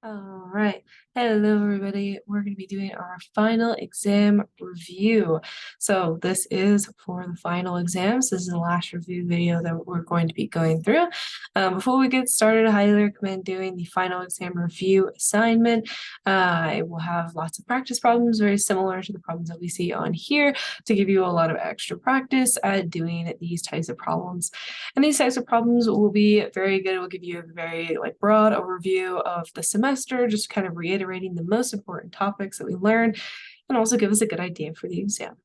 All right. Hello, everybody. We're going to be doing our final exam review. So this is for the final exams. This is the last review video that we're going to be going through. Before we get started, I highly recommend doing the final exam review assignment. It will have lots of practice problems, very similar to the problems that we see on here, to give you a lot of extra practice at doing these types of problems. And these types of problems will be very good. It will give you a very broad overview of the semester, just kind of reiterating the most important topics that we learned, and also give us a good idea for the exam.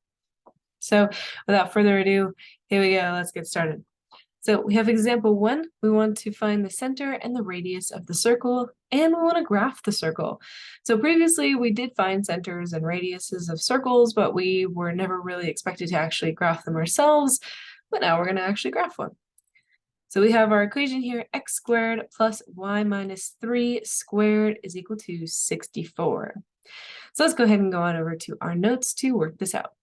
So without further ado, here we go. Let's get started. So we have example 1. We want to find the center and the radius of the circle, and we want to graph the circle. So previously we did find centers and radiuses of circles, but we were never really expected to actually graph them ourselves. But now we're going to actually graph one. So we have our equation here, x squared plus y minus 3 squared is equal to 64. So let's go ahead and go on over to our notes to work this out.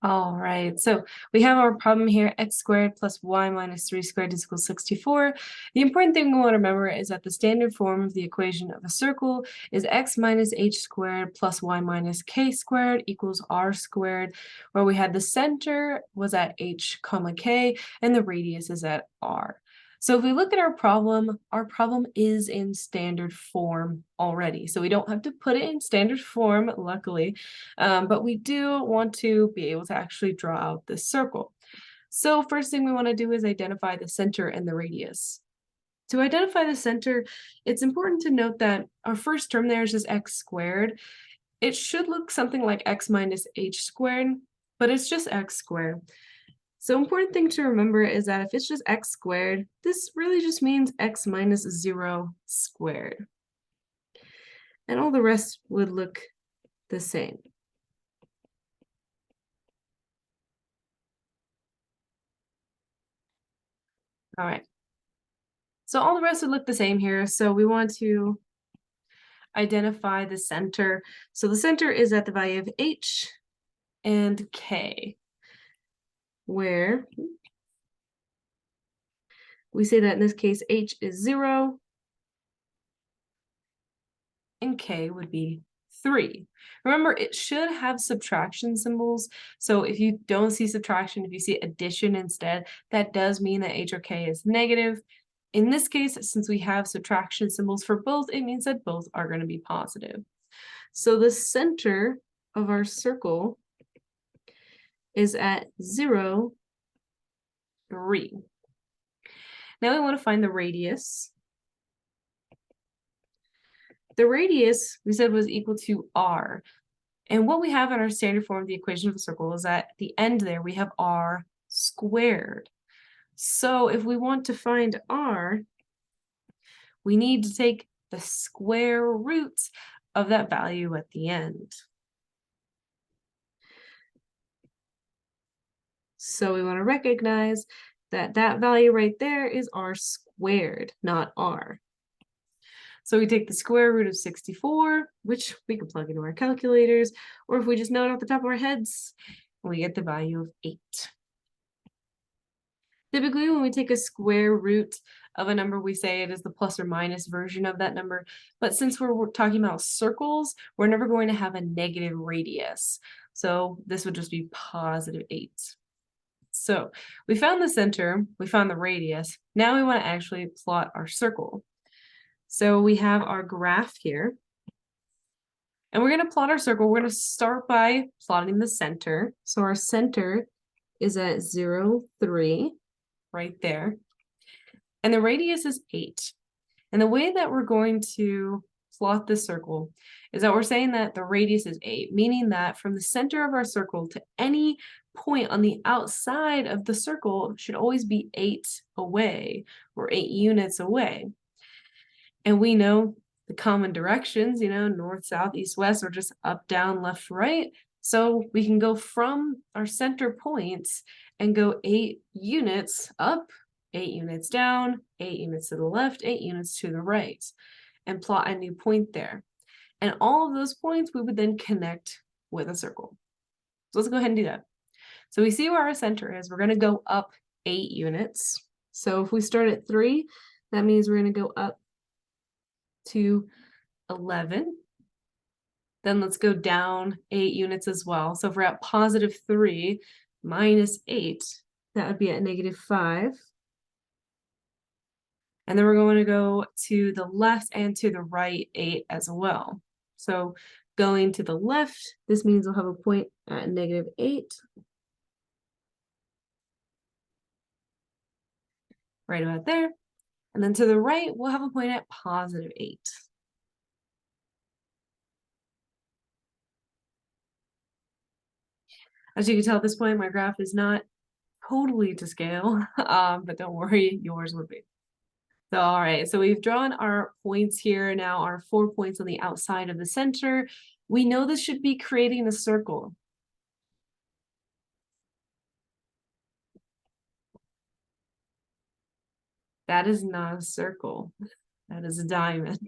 All right, so we have our problem here, x squared plus y minus 3 squared is equal to 64. The important thing we want to remember is that the standard form of the equation of a circle is x minus h squared plus y minus k squared equals r squared, where we had the center was at h comma k and the radius is at r. So if we look at our problem is in standard form already. So we don't have to put it in standard form, luckily, but we do want to be able to actually draw out this circle. So first thing we want to do is identify the center and the radius. To identify the center, it's important to note that our first term there is just x squared. It should look something like x minus h squared, but it's just x squared. So important thing to remember is that if it's just x squared, this really just means x minus 0 squared. And all the rest would look the same. All right. So all the rest would look the same here. So we want to identify the center. So the center is at the value of h and k, where we say that in this case, h is 0 and k would be 3. Remember, it should have subtraction symbols. So if you don't see subtraction, if you see addition instead, that does mean that h or k is negative. In this case, since we have subtraction symbols for both, it means that both are going to be positive. So the center of our circle is at 0, 3. Now we want to find the radius. The radius, we said, was equal to r. And what we have in our standard form of the equation of a circle is that at the end there, we have r squared. So if we want to find r, we need to take the square root of that value at the end. So we want to recognize that that value right there is r squared, not r. So we take the square root of 64, which we can plug into our calculators, or if we just know it off the top of our heads, we get the value of 8. Typically, when we take a square root of a number, we say it is the plus or minus version of that number. But since we're talking about circles, we're never going to have a negative radius. So this would just be positive 8. So we found the center, we found the radius. Now we want to actually plot our circle. So we have our graph here. And we're going to plot our circle. We're going to start by plotting the center. So our center is at 0, 3, right there. And the radius is 8. And the way that we're going to plot this circle is that we're saying that the radius is 8, meaning that from the center of our circle to any point on the outside of the circle should always be 8 away, or 8 units away. And we know the common directions, north, south, east, west, or just up, down, left, right. So we can go from our center points and go 8 units up, 8 units down, 8 units to the left, 8 units to the right, and plot a new point there. And all of those points we would then connect with a circle. So let's go ahead and do that. So we see where our center is. We're going to go up 8 units. So if we start at 3, that means we're going to go up to 11. Then let's go down 8 units as well. So if we're at positive 3 minus 8, that would be at negative 5. And then we're going to go to the left and to the right 8 as well. So going to the left, this means we'll have a point at negative 8. Right about there. And then to the right, we'll have a point at positive 8. As you can tell at this point, my graph is not totally to scale, but don't worry, yours would be. So, all right, so we've drawn our points here now, our 4 points on the outside of the center. We know this should be creating a circle. That is not a circle. That is a diamond.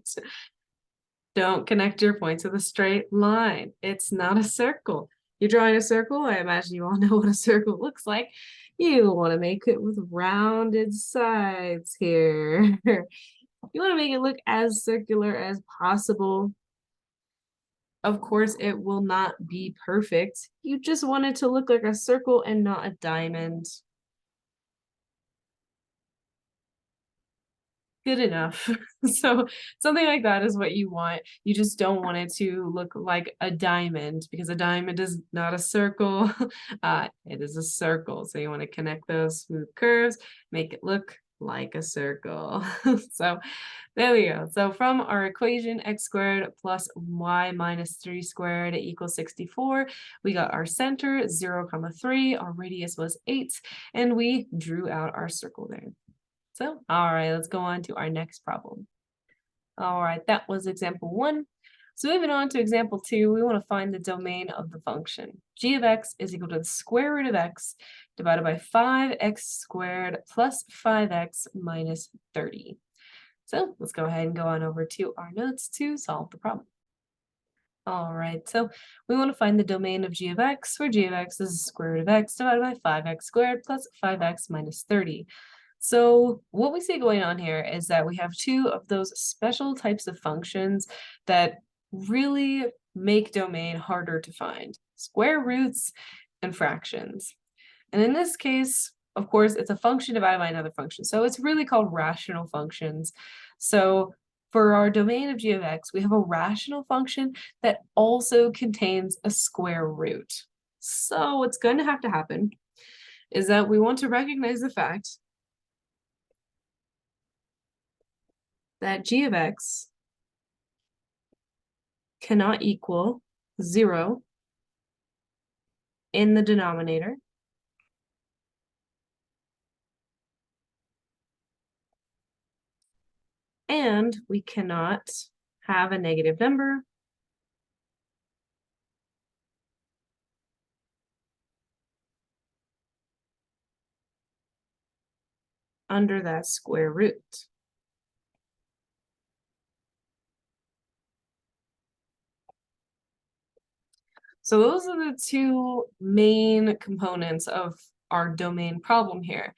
Don't connect your points with a straight line. It's not a circle. You're drawing a circle. I imagine you all know what a circle looks like. You want to make it with rounded sides here. You want to make it look as circular as possible. Of course, it will not be perfect. You just want it to look like a circle and not a diamond. Good enough. So something like that is what you want. You just don't want it to look like a diamond because a diamond is not a circle. It is a circle. So you want to connect those smooth curves, make it look like a circle. So there we go. So from our equation, x squared plus y minus 3 squared equals 64, we got our center 0, 3, our radius was 8, and we drew out our circle there. So, all right, let's go on to our next problem. All right, that was example 1. So moving on to example 2, we want to find the domain of the function. G of x is equal to the square root of x divided by 5x squared plus 5x minus 30. So let's go ahead and go on over to our notes to solve the problem. All right, so we want to find the domain of g of x, where g of x is the square root of x divided by 5x squared plus 5x minus 30. So what we see going on here is that we have 2 of those special types of functions that really make domain harder to find: square roots and fractions. And in this case, of course, it's a function divided by another function. So it's really called rational functions. So for our domain of g of x, we have a rational function that also contains a square root. So what's going to happen is that we want to recognize the fact that g of x cannot equal 0 in the denominator, and we cannot have a negative number under that square root. So those are the 2 main components of our domain problem here.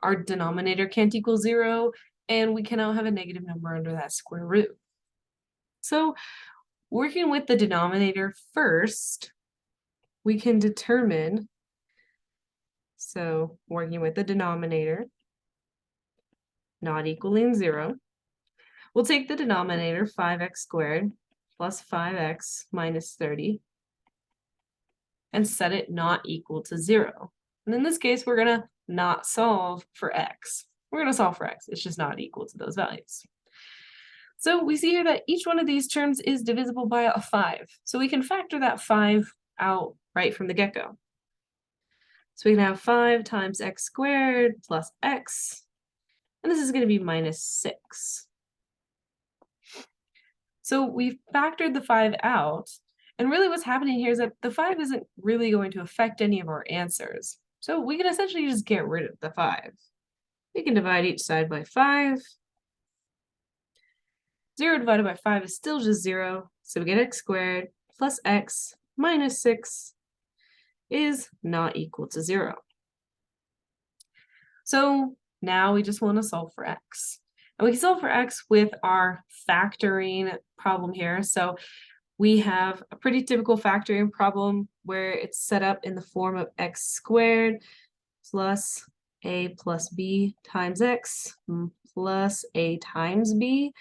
Our denominator can't equal 0, and we cannot have a negative number under that square root. So working with the denominator first, we can determine, so working with the denominator not equaling 0, we'll take the denominator 5x squared plus 5x minus 30 and set it not equal to 0. And in this case, we're going to not solve for x. We're going to solve for x. It's just not equal to those values. So we see here that each one of these terms is divisible by a 5. So we can factor that 5 out right from the get-go. So we can have 5 times x squared plus x, and this is going to be minus 6. So we've factored the 5 out, and really what's happening here is that the 5 isn't really going to affect any of our answers. So we can essentially just get rid of the 5. We can divide each side by 5. 0 divided by 5 is still just 0, so we get x squared plus x minus 6 is not equal to 0. So now we just want to solve for x. And we can solve for x with our factoring problem here. So we have a pretty typical factoring problem where it's set up in the form of x squared plus a plus b times x plus a times b.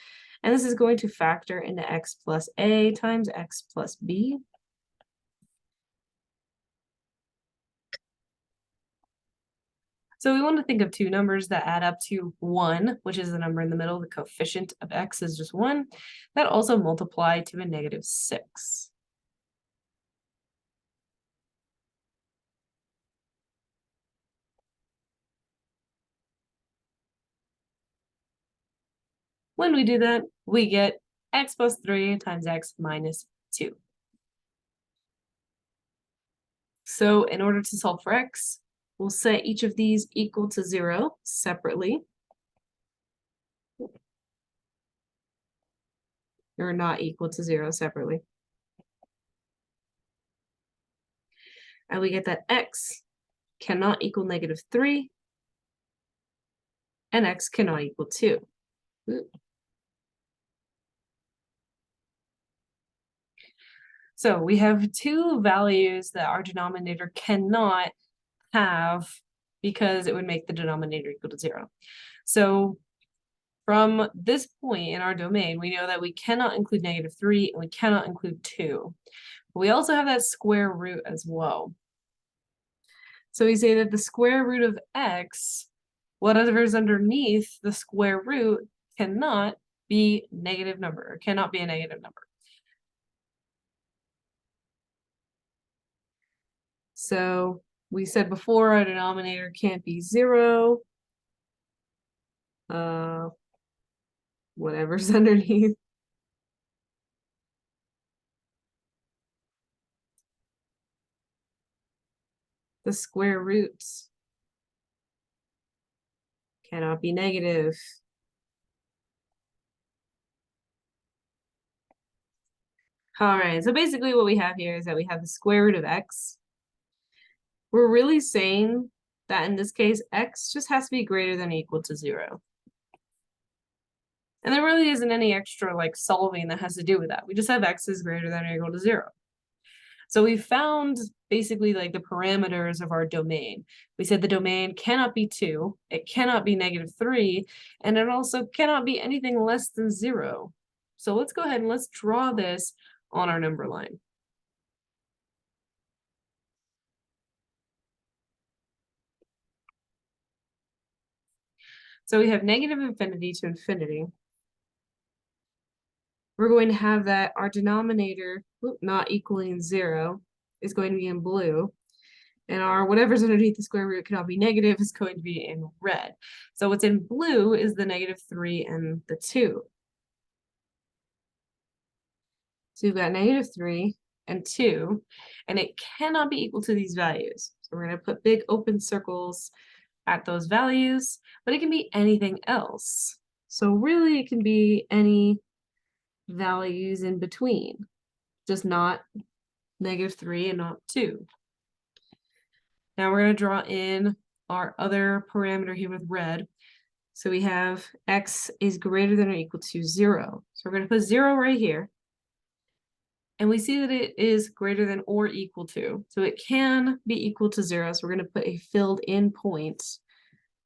And this is going to factor into x plus a times x plus b. So we want to think of two numbers that add up to 1, which is the number in the middle. The coefficient of x is just 1. That also multiply to a negative 6. When we do that, we get x plus 3 times x minus 2. So in order to solve for x, we'll set each of these equal to 0 separately. Or not equal to 0 separately. And we get that x cannot equal negative 3, and x cannot equal 2. So we have two values that our denominator cannot have because it would make the denominator equal to 0. So from this point in our domain, we know that we cannot include negative 3 and we cannot include 2. But we also have that square root as well. So we say that the square root of x, whatever is underneath the square root, cannot be negative number, or cannot be a negative number. So we said before our denominator can't be 0. Whatever's underneath. The square roots cannot be negative. All right, so basically what we have here is that we have the square root of x. We're really saying that in this case, x just has to be greater than or equal to 0. And there really isn't any extra like solving that has to do with that. We just have x is greater than or equal to 0. So we found basically like the parameters of our domain. We said the domain cannot be 2, it cannot be negative 3, and it also cannot be anything less than 0. So let's go ahead and let's draw this on our number line. So we have negative infinity to infinity. We're going to have that our denominator, not equaling 0, is going to be in blue. And our whatever's underneath the square root cannot be negative is going to be in red. So what's in blue is the negative 3 and the 2. So we've got negative 3 and 2, and it cannot be equal to these values. So we're going to put big open circles at those values, but it can be anything else. So really it can be any values in between, just not negative 3 and not 2. Now we're going to draw in our other parameter here with red. So we have x is greater than or equal to 0. So we're going to put 0 right here. And we see that it is greater than or equal to. So it can be equal to 0. So we're going to put a filled in point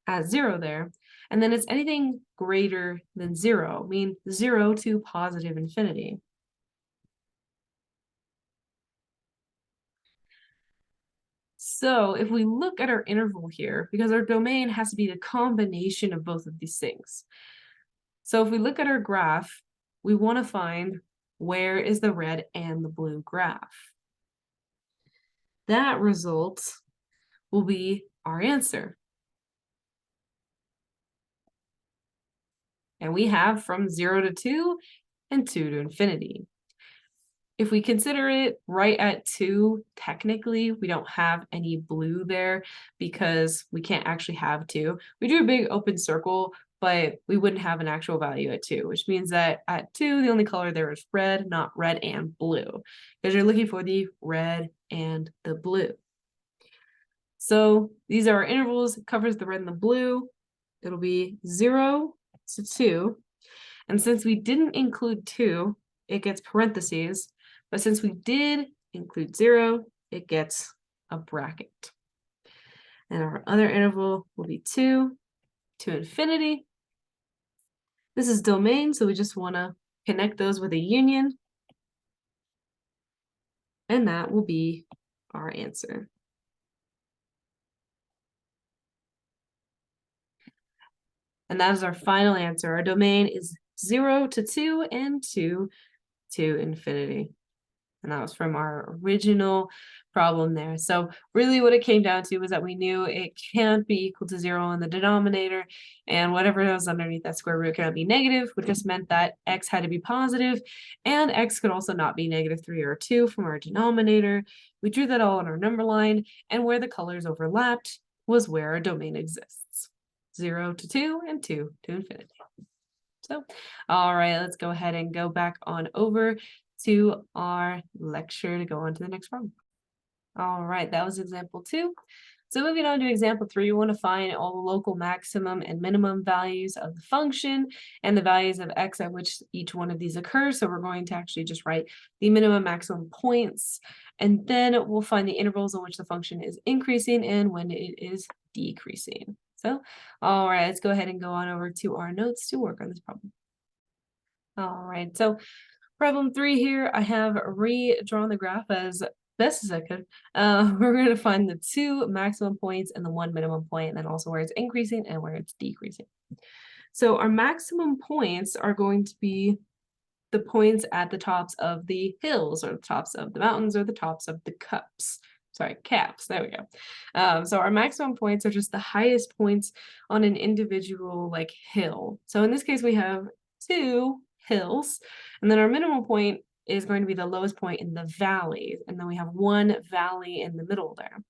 at 0 there. And then it's anything greater than 0, meaning 0 to positive infinity. So if we look at our interval here, because our domain has to be the combination of both of these things. So if we look at our graph, we want to find where is the red and the blue graph. That result will be our answer. And we have from 0 to 2 and 2 to infinity. If we consider it right at 2, technically we don't have any blue there because we can't actually have 2. We do a big open circle, but we wouldn't have an actual value at 2, which means that at 2, the only color there is red, not red and blue, because you're looking for the red and the blue. So these are our intervals. It covers the red and the blue. It'll be 0 to 2. And since we didn't include 2, it gets parentheses. But since we did include 0, it gets a bracket. And our other interval will be 2 to infinity. This is domain, so we just want to connect those with a union. And that will be our answer. And that is our final answer. Our domain is 0 to 2 and 2 to infinity. And that was from our original problem there. So really what it came down to was that we knew it can't be equal to 0 in the denominator, and whatever was underneath that square root cannot be negative, which just meant that x had to be positive, and x could also not be -3 or 2 from our denominator. We drew that all on our number line, and where the colors overlapped was where our domain exists. 0 to 2 and 2 to infinity. So, all right, let's go ahead and go back on over to our lecture to go on to the next problem. All right, that was example 2. So moving on to example 3, we want to find all the local maximum and minimum values of the function and the values of x at which each one of these occurs. So we're going to actually just write the minimum maximum points, and then we'll find the intervals in which the function is increasing and when it is decreasing. So, all right, let's go ahead and go on over to our notes to work on this problem. All right, so problem 3 here, I have redrawn the graph as best as I could. We're going to find the 2 maximum points and the 1 minimum point, and then also where it's increasing and where it's decreasing. So our maximum points are going to be the points at the tops of the hills, or the tops of the mountains, or the tops of the caps. There we go. So our maximum points are just the highest points on an individual like hill. So in this case, we have 2 hills, and then our minimum point is going to be the lowest point in the valley, and then we have 1 valley in the middle there.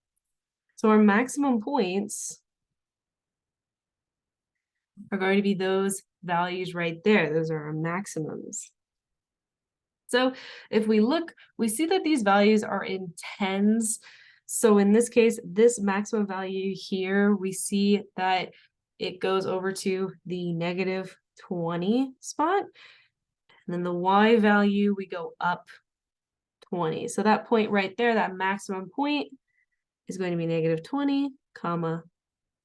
So our maximum points are going to be those values right there. Those are our maximums. So if we look, we see that these values are in tens. So in this case, this maximum value here, we see that it goes over to the -20 spot. And then the y value, we go up 20. So that point right there, that maximum point, is going to be -20, comma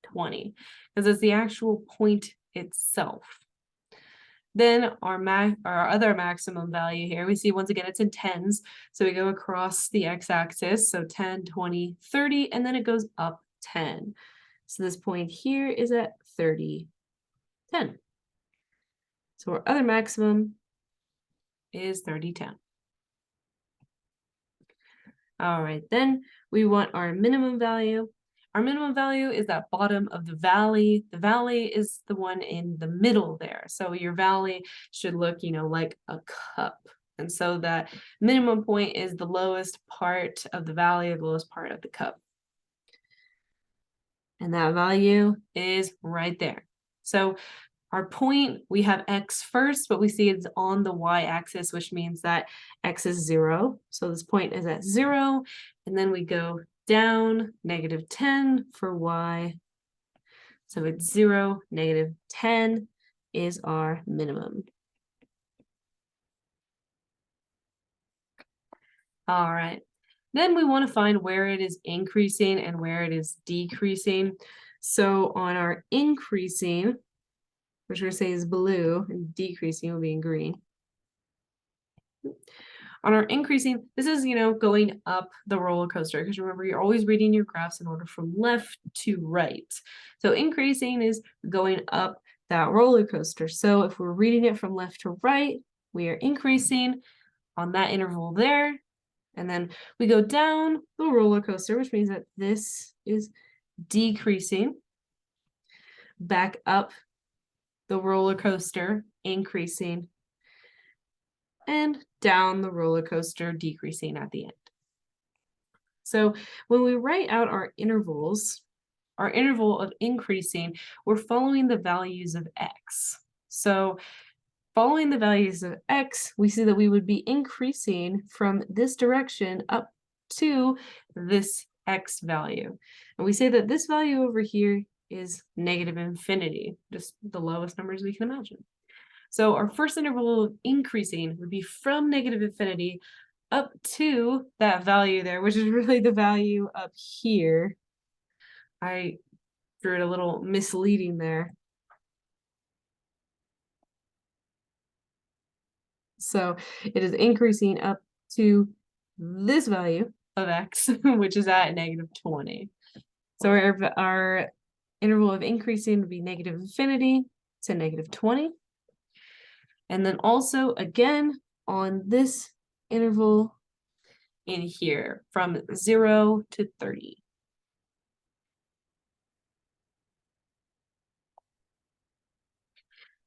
20, because it's the actual point itself. Then our other maximum value here, we see once again it's in tens. So we go across the x-axis, so 10, 20, 30, and then it goes up 10. So this point here is at 30, 10. So our other maximum is 30, 10. All right, then we want our minimum value. Our minimum value is that bottom of the valley. The valley is the one in the middle there. So your valley should look, like a cup. And so that minimum point is the lowest part of the valley, the lowest part of the cup. And that value is right there. So our point, we have x first, but we see it's on the y-axis, which means that x is 0. So this point is at 0, and then we go down -10 for y. So it's 0, -10 is our minimum. All right. Then we want to find where it is increasing and where it is decreasing. So on our increasing, which we're going to say is blue, and decreasing will be in green. On our increasing, this is, going up the roller coaster, because remember, you're always reading your graphs in order from left to right. So increasing is going up that roller coaster. So if we're reading it from left to right, we are increasing on that interval there. And then we go down the roller coaster, which means that this is decreasing, back up the roller coaster, increasing, and down the roller coaster, decreasing at the end. So when we write out our intervals, our interval of increasing, we're following the values of x. So following the values of x, we see that we would be increasing from this direction up to this x value. And we say that this value over here is negative infinity, just the lowest numbers we can imagine. So our first interval of increasing would be from negative infinity up to that value there, which is really the value up here. I drew it a little misleading there. So it is increasing up to this value of x, which is at negative 20. So our interval of increasing would be negative infinity to negative 20. And then also, again, on this interval in here, from 0 to 30.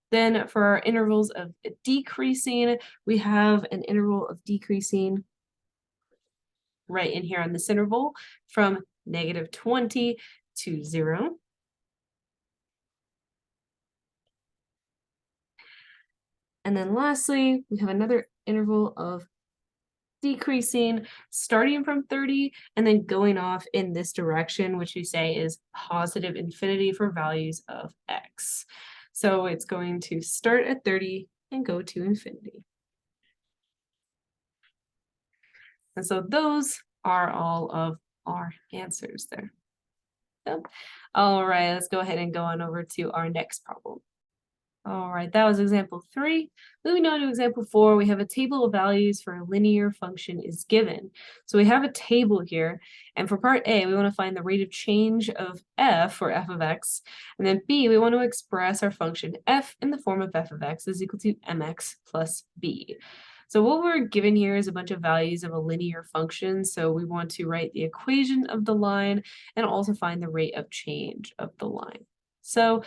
Then for our intervals of decreasing, we have an interval of decreasing right in here on this interval from negative 20 to 0. And then lastly, we have another interval of decreasing starting from 30 and then going off in this direction, which we say is positive infinity for values of x. So it's going to start at 30 and go to infinity. And so those are all of our answers there. Yep. All right, let's go ahead and go on over to our next problem. All right, that was example 3. Moving on to example 4, we have a table of values for a linear function is given. So we have a table here, and for part A, we want to find the rate of change of f, or f of x, and then B, we want to express our function f in the form of f of x is equal to mx plus b. So what we're given here is a bunch of values of a linear function, so we want to write the equation of the line and also find the rate of change of the line. So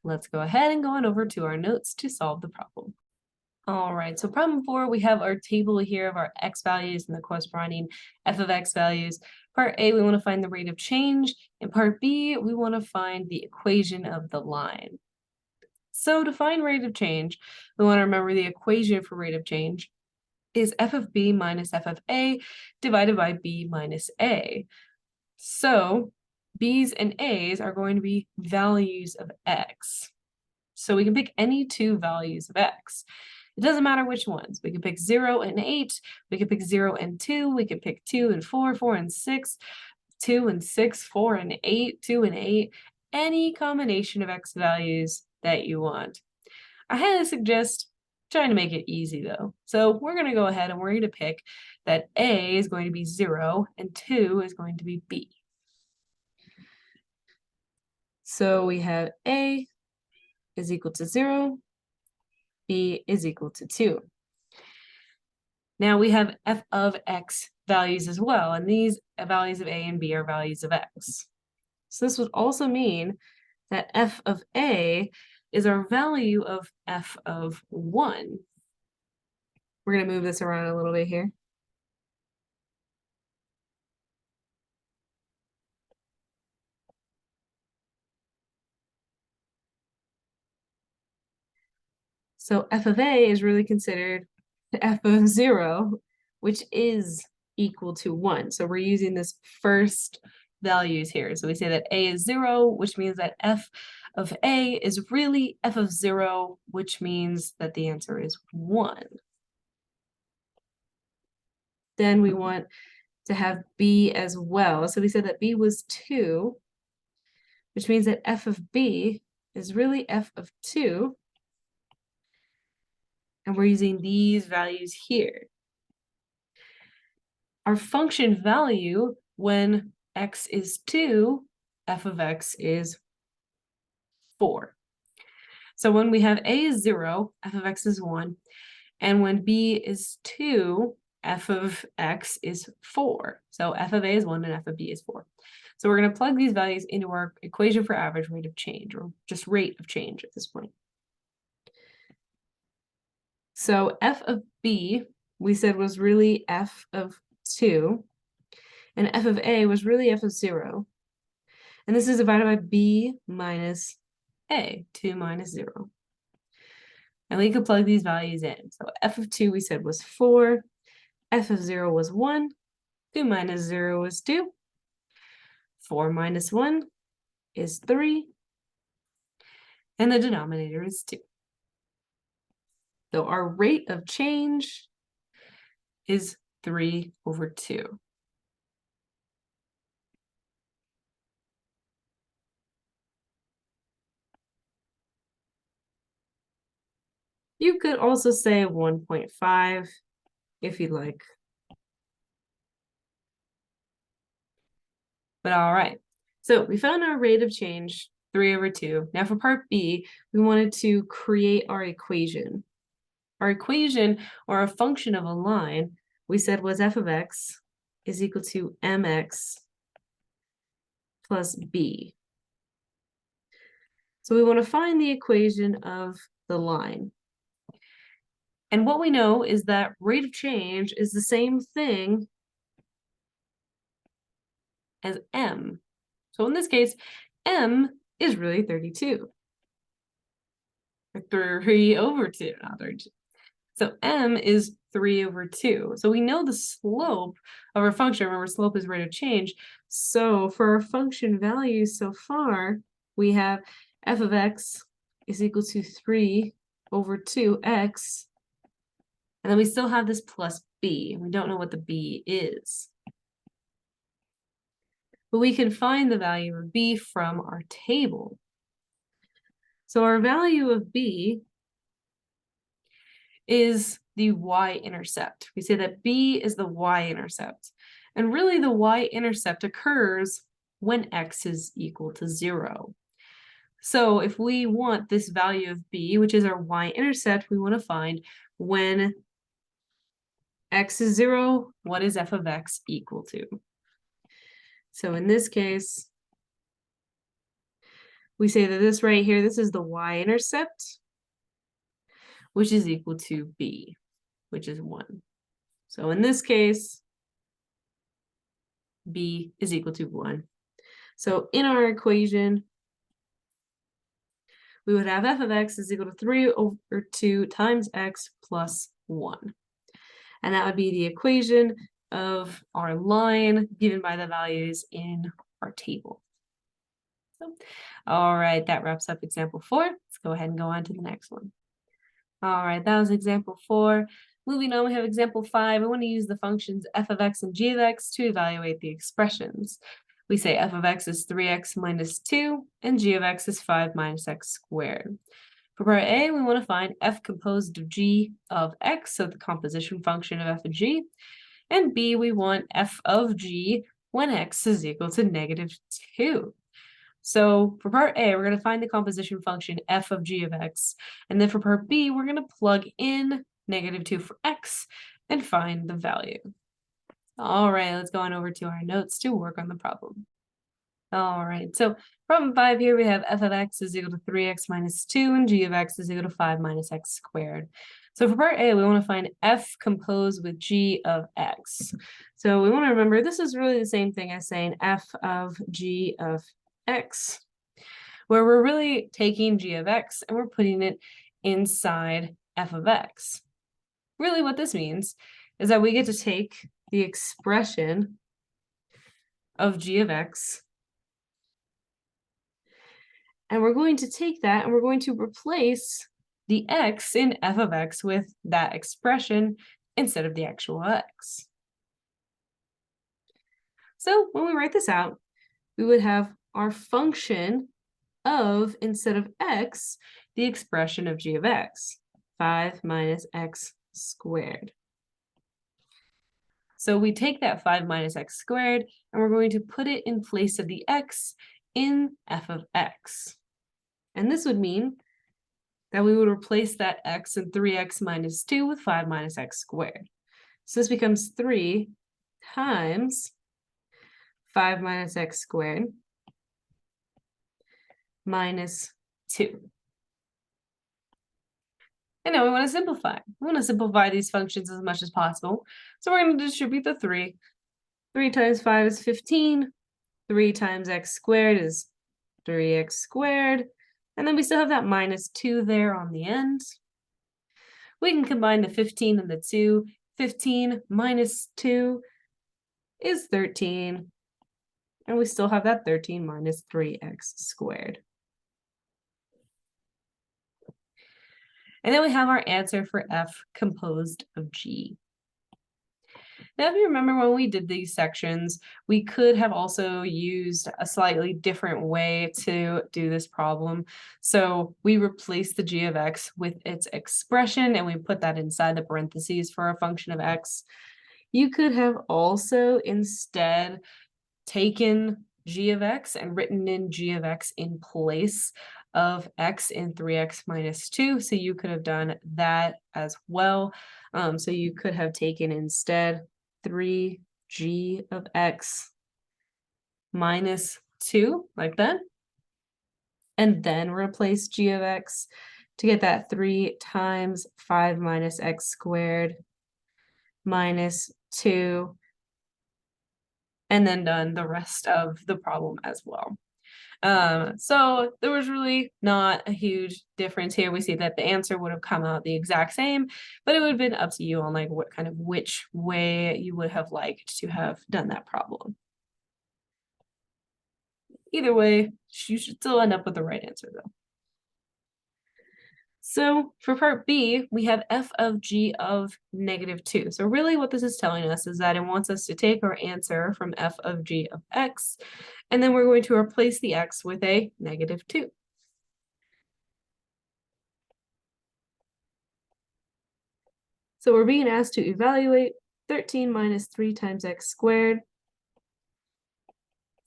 let's go ahead and go on over to our notes to solve the problem. All right, so problem 4, we have our table here of our x values and the corresponding f of x values. Part A, we want to find the rate of change. In part B, we want to find the equation of the line. So to find rate of change, we want to remember the equation for rate of change is f of b minus f of a divided by b minus a. So b's and a's are going to be values of x. So we can pick any two values of x. It doesn't matter which ones. We can pick 0 and 8. We can pick 0 and 2. We can pick 2 and 4, 4 and 6, 2 and 6, 4 and 8, 2 and 8. Any combination of x values that you want. I highly suggest trying to make it easy though. So we're going to go ahead and we're going to pick that a is going to be 0 and 2 is going to be b. So we have a is equal to 0, b is equal to 2. Now we have f of x values as well, and these values of a and b are values of x. So this would also mean that f of a is our value of f of 1. We're going to move this around a little bit here. So f of a is really considered f of 0, which is equal to 1. So we're using this first values here. So we say that a is 0, which means that f of a is really f of 0, which means that the answer is 1. Then we want to have b as well. So we said that b was 2, which means that f of b is really f of 2. And we're using these values here. Our function value when x is 2, f of x is 4. So when we have a is 0, f of x is 1. And when b is 2, f of x is 4. So f of a is 1 and f of b is 4. So we're going to plug these values into our equation for average rate of change, or just rate of change at this point. So f of b, we said was really f of 2, and f of a was really f of 0. And this is divided by b minus a, 2 minus 0. And we could plug these values in. So f of 2 we said was 4, f of 0 was 1, 2 minus 0 is 2, 4 minus 1 is 3, and the denominator is 2. So our rate of change is 3 over 2. You could also say 1.5 if you'd like. But all right, so we found our rate of change, 3 over 2. Now for part B, we wanted to create our equation. Our equation, or a function of a line, we said was f of x is equal to mx plus b. So we want to find the equation of the line. And what we know is that rate of change is the same thing as m. So in this case, m is really 32. Or 3 over 2, not 32. So m is 3 over 2. So we know the slope of our function. Remember, slope is rate of change. So for our function values so far, we have f of x is equal to 3 over 2x. And then we still have this plus b. We don't know what the b is. But we can find the value of b from our table. So our value of b is the y-intercept. We say that b is the y-intercept. And really the y-intercept occurs when x is equal to 0. So if we want this value of b, which is our y-intercept, we want to find when x is 0, what is f of x equal to? So in this case, we say that this right here, this is the y-intercept, which is equal to b, which is 1. So in this case, b is equal to 1. So in our equation, we would have f of x is equal to 3 over 2 times x plus 1. And that would be the equation of our line given by the values in our table. So, all right, that wraps up example 4. Let's go ahead and go on to the next one. All right, that was example 4. Moving on, we have example 5. We want to use the functions f of x and g of x to evaluate the expressions. We say f of x is 3x minus 2, and g of x is 5 minus x squared. For part A, we want to find f composed of g of x, so the composition function of f of g. And B, we want f of g when x is equal to -2. So for part A, we're going to find the composition function f of g of x. And then for part B, we're going to plug in -2 for x and find the value. All right, let's go on over to our notes to work on the problem. All right, so problem 5 here, we have f of x is equal to 3x minus 2 and g of x is equal to 5 minus x squared. So for part A, we want to find f composed with g of x. So we want to remember this is really the same thing as saying f of g of x, where we're really taking g of x and we're putting it inside f of x. Really what this means is that we get to take the expression of g of x, and we're going to take that and we're going to replace the x in f of x with that expression instead of the actual x. So when we write this out, we would have our function of, instead of x, the expression of g of x, 5 minus x squared. So we take that 5 minus x squared and we're going to put it in place of the x in f of x. And this would mean that we would replace that x in 3x minus 2 with 5 minus x squared. So this becomes 3 times 5 minus x squared minus 2. And now we want to simplify. We want to simplify these functions as much as possible. So we're going to distribute the 3. 3 times 5 is 15. 3 times x squared is 3x squared. And then we still have that minus 2 there on the end. We can combine the 15 and the 2. 15 minus 2 is 13. And we still have that 13 minus 3x squared. And then we have our answer for f composed of g. Now, if you remember when we did these sections, we could have also used a slightly different way to do this problem. So we replaced the g of x with its expression, and we put that inside the parentheses for a function of x. You could have also instead taken g of x and written in g of x in place of x in 3x minus 2. So you could have done that as well. So you could have taken instead 3g of x minus 2, like that, and then replace g of x to get that 3 times 5 minus x squared minus 2, and then done the rest of the problem as well. So there was really not a huge difference here. We see that the answer would have come out the exact same, but it would have been up to you on like which way you would have liked to have done that problem. Either way, you should still end up with the right answer though. So for part B, we have f of g of -2. So really what this is telling us is that it wants us to take our answer from f of g of x, and then we're going to replace the x with a -2. So we're being asked to evaluate 13 minus 3 times x squared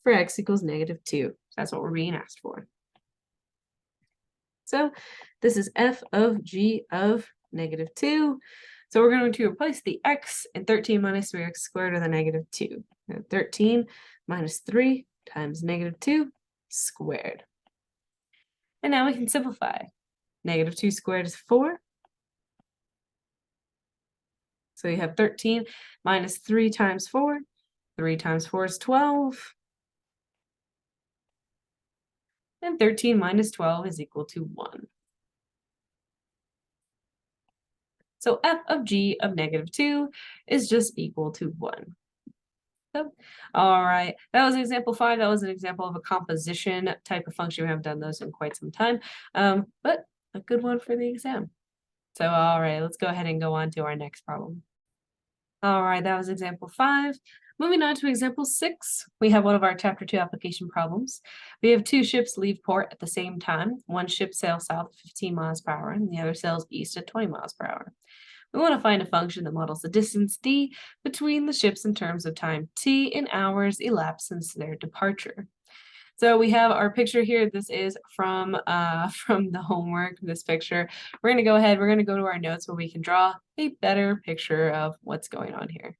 for x equals -2. That's what we're being asked for. So this is f of g of -2. So we're going to replace the x in 13 minus 3x squared with a -2. 13 minus 3 times -2 squared. And now we can simplify. -2 squared is 4. So you have 13 minus 3 times 4. 3 times 4 is 12. And 13 minus 12 is equal to 1. So f of g of -2 is just equal to 1. So, all right, that was example 5. That was an example of a composition type of function. We haven't done those in quite some time, but a good one for the exam. So, all right, let's go ahead and go on to our next problem. All right, that was example 5. Moving on to example 6, we have one of our chapter 2 application problems. We have 2 ships leave port at the same time. One ship sails south at 15 miles per hour, and the other sails east at 20 miles per hour. We want to find a function that models the distance d between the ships in terms of time t in hours elapsed since their departure. So we have our picture here. This is from the homework, this picture. We're going to go ahead, we're going to go to our notes where we can draw a better picture of what's going on here.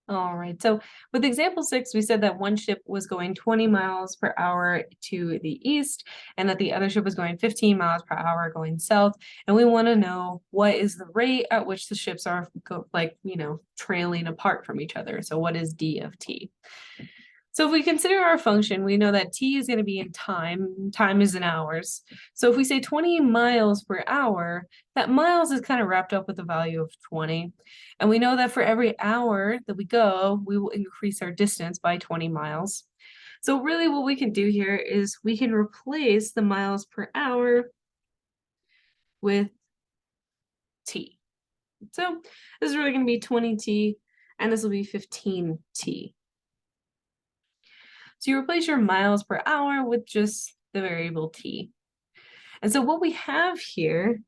All right, so with example 6, we said that one ship was going 20 miles per hour to the east and that the other ship was going 15 miles per hour going south. And we want to know what is the rate at which the ships are trailing apart from each other. So what is d of t? So if we consider our function, we know that t is going to be in time. Time is in hours. So if we say 20 miles per hour, that miles is kind of wrapped up with the value of 20. And we know that for every hour that we go, we will increase our distance by 20 miles. So really what we can do here is we can replace the miles per hour with t. So this is really going to be 20t, and this will be 15t. So you replace your miles per hour with just the variable t. And so what we have here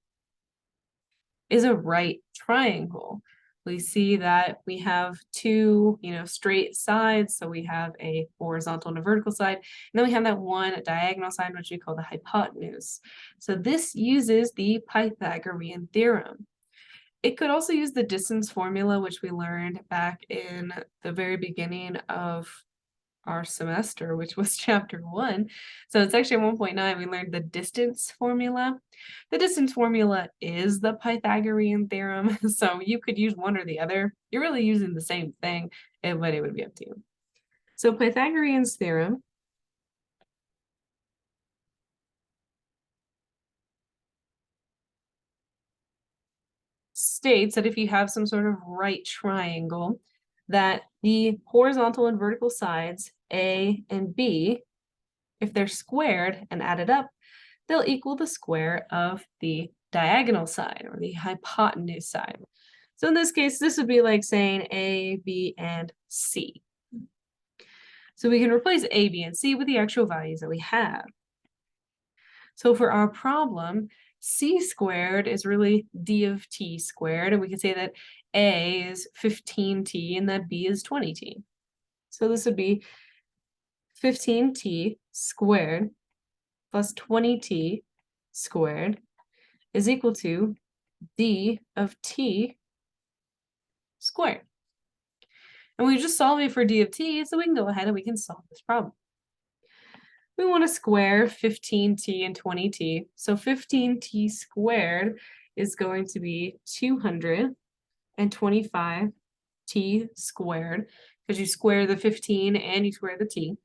is a right triangle. We see that we have two, straight sides. So we have a horizontal and a vertical side. And then we have that one diagonal side, which we call the hypotenuse. So this uses the Pythagorean theorem. It could also use the distance formula, which we learned back in the very beginning of our semester, which was chapter 1. So it's actually 1.9. We learned the distance formula. The distance formula is the Pythagorean theorem. So you could use one or the other. You're really using the same thing, but it would be up to you. So Pythagorean's theorem states that if you have some sort of right triangle, that the horizontal and vertical sides, A and B, if they're squared and added up, they'll equal the square of the diagonal side or the hypotenuse side. So in this case, this would be like saying A, B, and C. So we can replace A, B, and C with the actual values that we have. So for our problem, C squared is really D of T squared, and we can say that A is 15T and that B is 20T. So this would be 15T squared plus 20T squared is equal to D of T squared. And we just solved it for D of T, so we can go ahead and we can solve this problem. We want to square 15T and 20T. So 15T squared is going to be 225T squared, because you square the 15 and you square the T.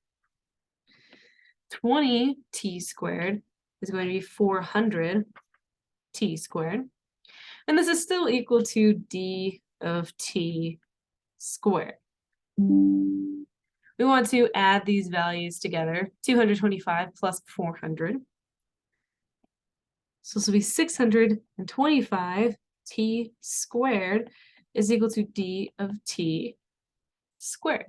20T squared is going to be 400T squared. And this is still equal to D of T squared. We want to add these values together, 225 plus 400. So this will be 625 T squared is equal to D of T squared.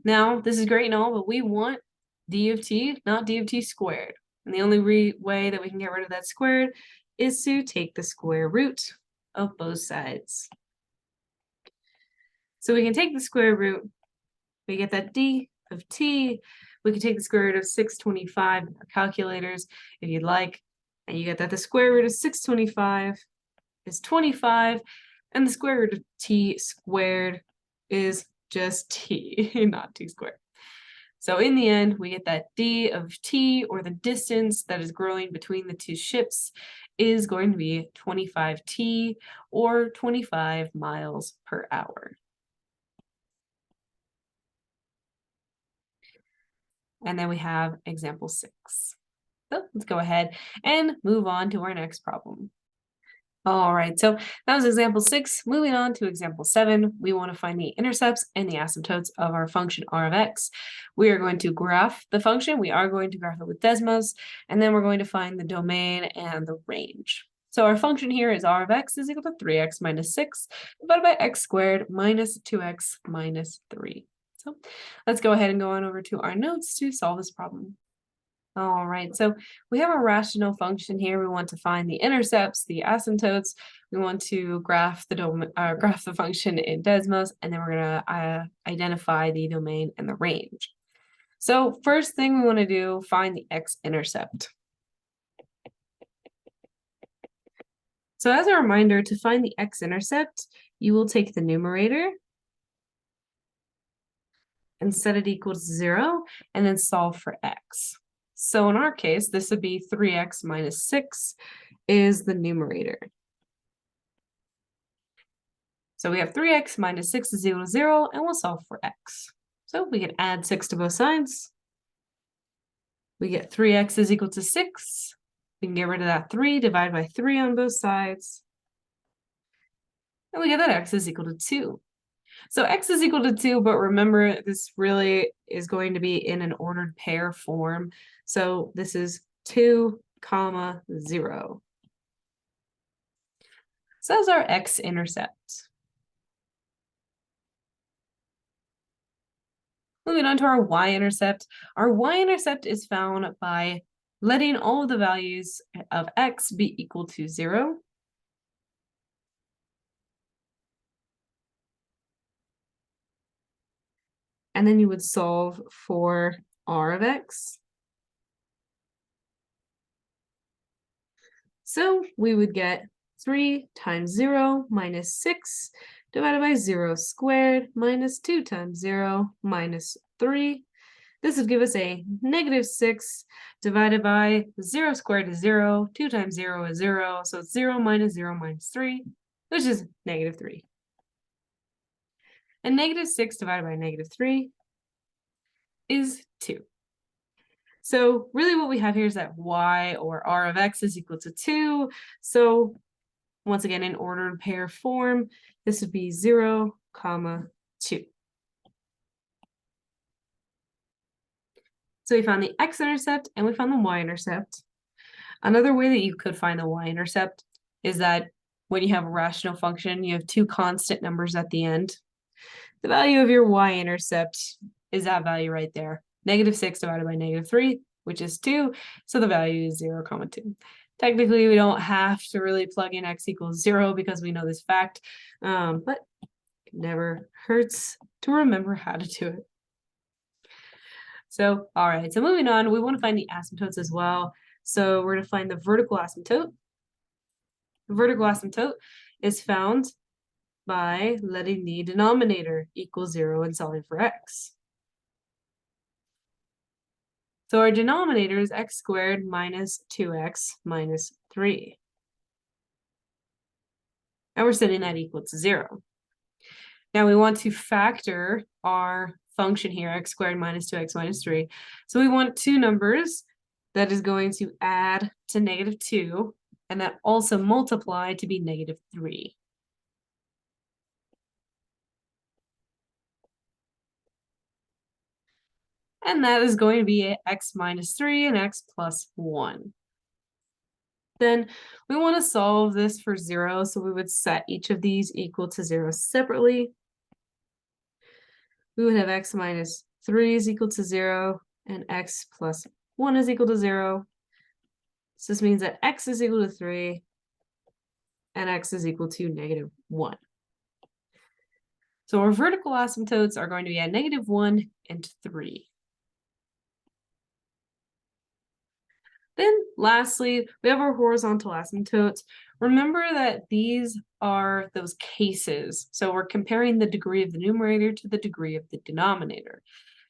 Now, this is great and all, but we want D of T, not D of T squared. And the only way that we can get rid of that squared is to take the square root of both sides. So we can take the square root, we get that D of T. We can take the square root of 625 in our calculators if you'd like, and you get that the square root of 625 is 25, and the square root of T squared is just T, not T squared. So in the end, we get that D of T, or the distance that is growing between the two ships, is going to be 25T, or 25 miles per hour. And then we have example 6. So let's go ahead and move on to our next problem. All right, so that was example 6. Moving on to example 7, we want to find the intercepts and the asymptotes of our function r of x. We are going to graph the function. We are going to graph it with Desmos, and then we're going to find the domain and the range. So our function here is r of x is equal to 3x minus 6 divided by x squared minus 2x minus 3. So let's go ahead and go on over to our notes to solve this problem. All right, so we have a rational function here. We want to find the intercepts, the asymptotes. We want to graph the function in Desmos, and then we're gonna identify the domain and the range. So first thing we want to do, find the x-intercept. So as a reminder, to find the x-intercept, you will take the numerator and set it equal to 0, and then solve for x. So in our case, this would be 3x minus 6 is the numerator. So we have 3x minus 6 is equal to 0, and we'll solve for x. So we can add 6 to both sides. We get 3x is equal to 6. We can get rid of that 3, divide by 3 on both sides. And we get that x is equal to 2. So x is equal to 2, but remember, this really is going to be in an ordered pair form. So this is 2, 0. So that's our x-intercept. Moving on to our y-intercept. Our y-intercept is found by letting all of the values of x be equal to 0. And then you would solve for r of x. So we would get 3 times 0 minus 6 divided by 0 squared minus 2 times 0 minus 3. This would give us a negative 6 divided by 0 squared is 0, 2 times 0 is 0, so it's 0 minus 3, which is negative 3. And negative 6 divided by negative 3 is 2. So really what we have here is that y, or r of x, is equal to 2. So once again, in ordered pair form, this would be 0, 2. So we found the x-intercept and we found the y-intercept. Another way that you could find the y-intercept is that when you have a rational function, you have two constant numbers at the end. The value of your y-intercept is that value right there. -6 divided by -3, which is 2, so the value is 0, 2. Technically, we don't have to really plug in x equals 0 because we know this fact, but it never hurts to remember how to do it. So, all right, so moving on, we want to find the asymptotes as well. So we're going to find the vertical asymptote. The vertical asymptote is found by letting the denominator equal 0 and solving for x. So our denominator is x squared minus 2x minus 3. And we're setting that equal to 0. Now we want to factor our function here, x squared minus 2x minus 3. So we want two numbers that is going to add to -2, and that also multiply to be -3. And that is going to be x minus 3 and x plus 1. Then we want to solve this for 0, so we would set each of these equal to 0 separately. We would have x minus 3 is equal to 0, and x plus 1 is equal to 0. So this means that x is equal to 3, and x is equal to -1. So our vertical asymptotes are going to be at -1 and 3. Then lastly, we have our horizontal asymptotes. Remember that these are those cases. So we're comparing the degree of the numerator to the degree of the denominator.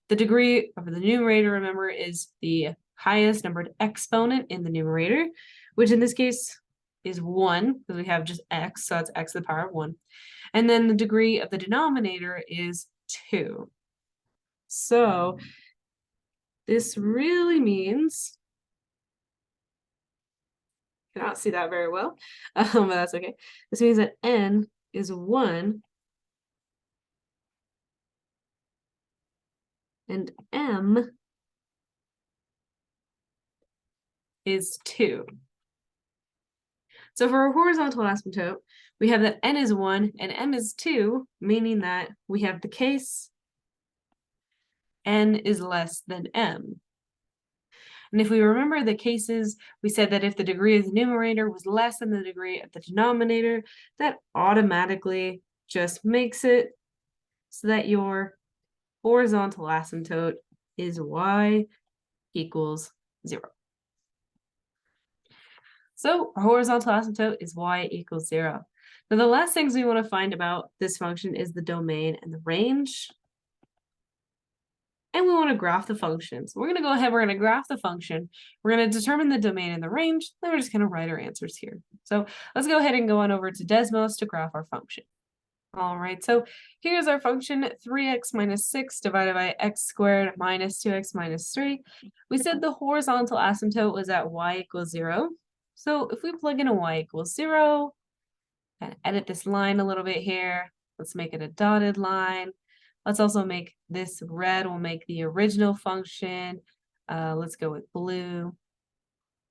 The degree of the numerator, remember, is the highest numbered exponent in the numerator, which in this case is 1, because we have just x, so it's x to the power of 1. And then the degree of the denominator is 2. So this really means, cannot see that very well, but that's okay. This means that n is 1 and m is 2. So for our horizontal asymptote, we have that n is 1 and m is 2, meaning that we have the case n is less than m. And if we remember the cases, we said that if the degree of the numerator was less than the degree of the denominator, that automatically just makes it so that your horizontal asymptote is y equals 0. So our horizontal asymptote is y equals 0. Now the last things we want to find about this function is the domain and the range. And we want to graph the function. So we're going to go ahead, we're going to graph the function. We're going to determine the domain and the range. Then we're just going to write our answers here. So let's go ahead and go on over to Desmos to graph our function. All right, so here's our function, 3x minus 6 divided by x squared minus 2x minus 3. We said the horizontal asymptote was at y equals 0. So if we plug in a y equals 0, and edit this line a little bit here, let's make it a dotted line. Let's also make this red, we'll make the original function. Let's go with blue.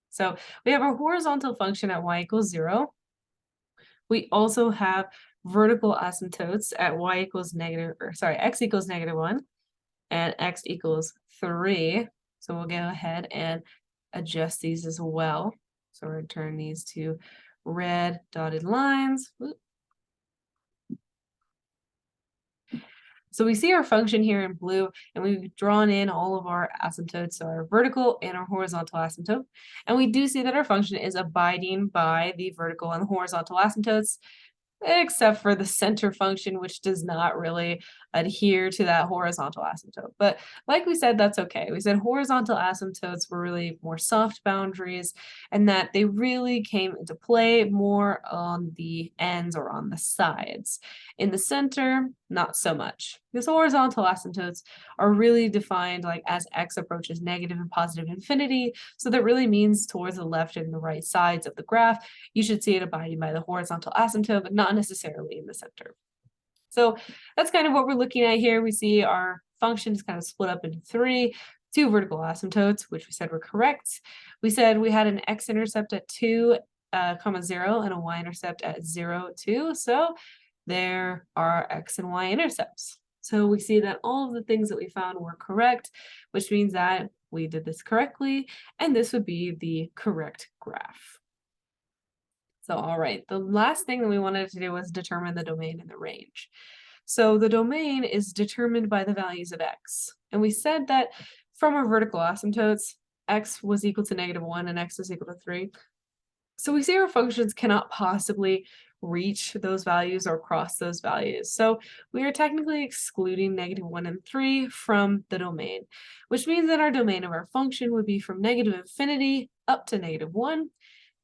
So we have our horizontal function at y equals 0. We also have vertical asymptotes at y equals x equals -1 and x equals 3. So we'll go ahead and adjust these as well. So we're going to turn these to red dotted lines. Whoop. So we see our function here in blue, and we've drawn in all of our asymptotes, so our vertical and our horizontal asymptote. And we do see that our function is abiding by the vertical and horizontal asymptotes, except for the center function, which does not really adhere to that horizontal asymptote. But like we said, that's okay. We said horizontal asymptotes were really more soft boundaries, and that they really came into play more on the ends or on the sides. In the center, not so much. Because horizontal asymptotes are really defined like as x approaches negative and positive infinity. So that really means towards the left and the right sides of the graph, you should see it abiding by the horizontal asymptote, but not necessarily in the center. So that's kind of what we're looking at here. We see our function is kind of split up into 3. two vertical asymptotes, which we said were correct. We said we had an x-intercept at 2, 0, and a y-intercept at 0, 2. So there are x and y intercepts. So we see that all of the things that we found were correct, which means that we did this correctly, and this would be the correct graph. So, all right, the last thing that we wanted to do was determine the domain and the range. So the domain is determined by the values of x. And we said that from our vertical asymptotes, x was equal to -1 and x was equal to 3. So we see our functions cannot possibly reach those values or cross those values. So we are technically excluding -1 and 3 from the domain, which means that our domain of our function would be from -infinity up to -1,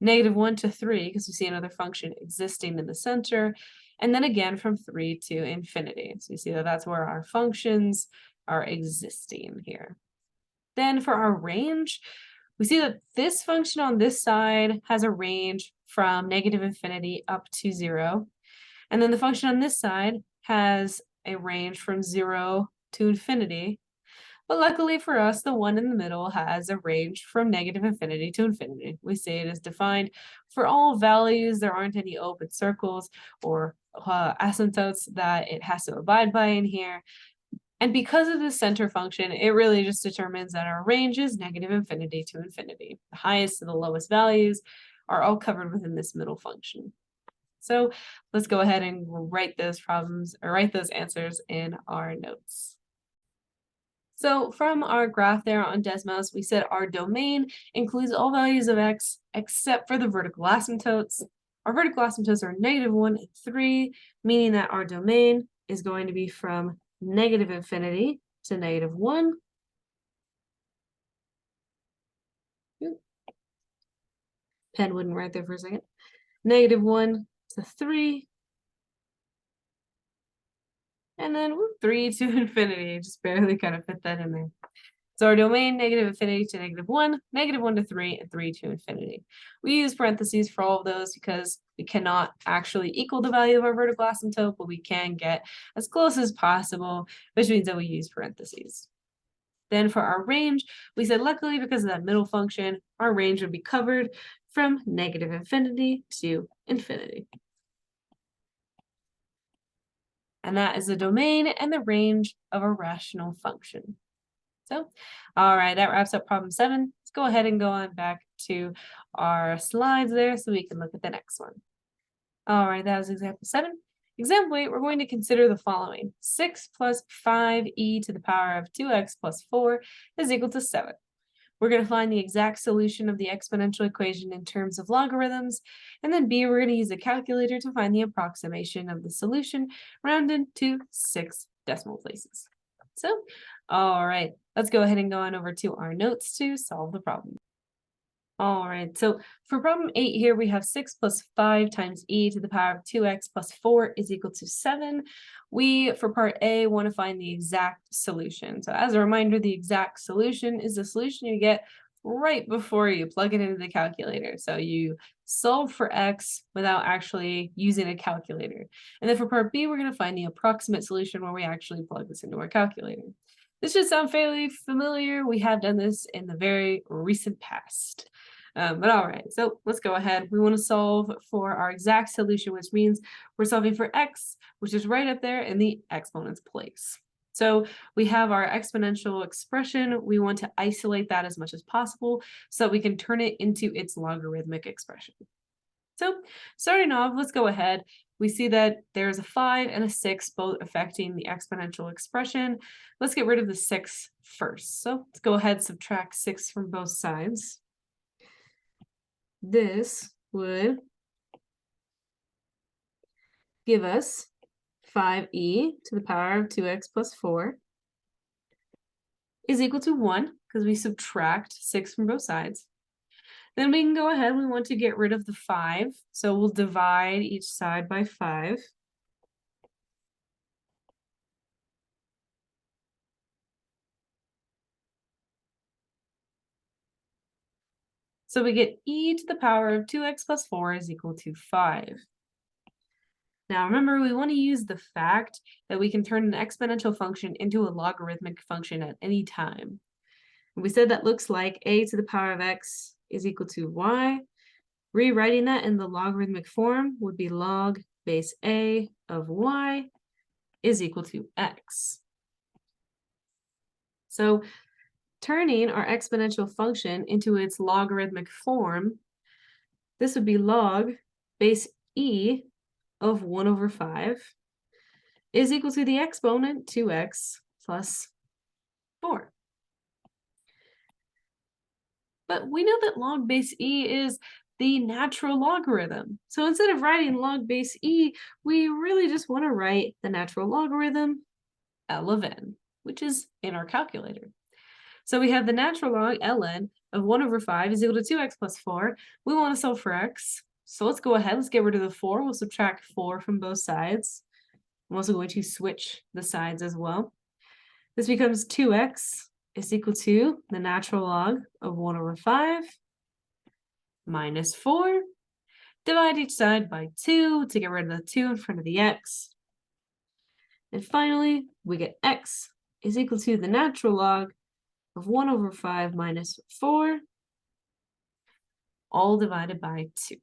-1 to 3, because we see another function existing in the center, and then again from 3 to infinity. So you see that that's where our functions are existing here. Then for our range, we see that this function on this side has a range from -infinity up to 0. And then the function on this side has a range from 0 to infinity. But luckily for us, the one in the middle has a range from -infinity to infinity. We say it is defined for all values. There aren't any open circles or asymptotes that it has to abide by in here. And because of the center function, it really just determines that our range is -infinity to infinity. The highest and the lowest values are all covered within this middle function. So let's go ahead and write those problems or write those answers in our notes. So from our graph there on Desmos, we said our domain includes all values of x except for the vertical asymptotes. Our vertical asymptotes are -1 and 3, meaning that our domain is going to be from -infinity to -1. Pen wouldn't write there for a second. -1 to 3. And then 3 to infinity. Just barely kind of fit that in there. So our domain, -infinity to -1, -1 to 3, and 3 to infinity. We use parentheses for all of those because we cannot actually equal the value of our vertical asymptote, but we can get as close as possible, which means that we use parentheses. Then for our range, we said luckily because of that middle function, our range would be covered from -infinity to infinity. And that is the domain and the range of a rational function. So, all right, that wraps up problem 7. Let's go ahead and go on back to our slides there so we can look at the next one. All right, that was example 7. Example 8, we're going to consider the following. 6 plus 5e to the power of 2x plus 4 is equal to 7. We're going to find the exact solution of the exponential equation in terms of logarithms. And then B, we're going to use a calculator to find the approximation of the solution rounded to 6 decimal places. So, all right, let's go ahead and go on over to our notes to solve the problem. All right, so for problem 8 here, we have 6 plus 5 times e to the power of 2x plus 4 is equal to 7. We, for part A, want to find the exact solution. So as a reminder, the exact solution is the solution you get right before you plug it into the calculator. So you solve for x without actually using a calculator. And then for part B, we're going to find the approximate solution where we actually plug this into our calculator. This should sound fairly familiar. We have done this in the very recent past. But all right, so let's go ahead. We want to solve for our exact solution, which means we're solving for x, which is right up there in the exponent's place. So we have our exponential expression. We want to isolate that as much as possible so that we can turn it into its logarithmic expression. So starting off, let's go ahead. We see that there's a 5 and a 6 both affecting the exponential expression. Let's get rid of the 6 first. So let's go ahead and subtract 6 from both sides. This would give us 5e to the power of 2x plus 4 is equal to 1 because we subtract 6 from both sides. Then we can go ahead, we want to get rid of the 5, so we'll divide each side by 5. So we get e to the power of 2x plus 4 is equal to 5. Now remember, we want to use the fact that we can turn an exponential function into a logarithmic function at any time. We said that looks like a to the power of x is equal to y. Rewriting that in the logarithmic form would be log base a of y is equal to x. So turning our exponential function into its logarithmic form, this would be log base e of 1 over 5 is equal to the exponent 2x plus 4. But we know that log base e is the natural logarithm. So instead of writing log base e, we really just want to write the natural logarithm L of n, which is in our calculator. So we have the natural log ln of 1 over 5 is equal to 2x plus 4. We want to solve for x. So let's go ahead. Let's get rid of the 4. We'll subtract 4 from both sides. I'm also going to switch the sides as well. This becomes 2x is equal to the natural log of 1 over 5 minus 4. Divide each side by 2 to get rid of the 2 in front of the x. And finally, we get x is equal to the natural log of 1 over 5 minus 4, all divided by 2.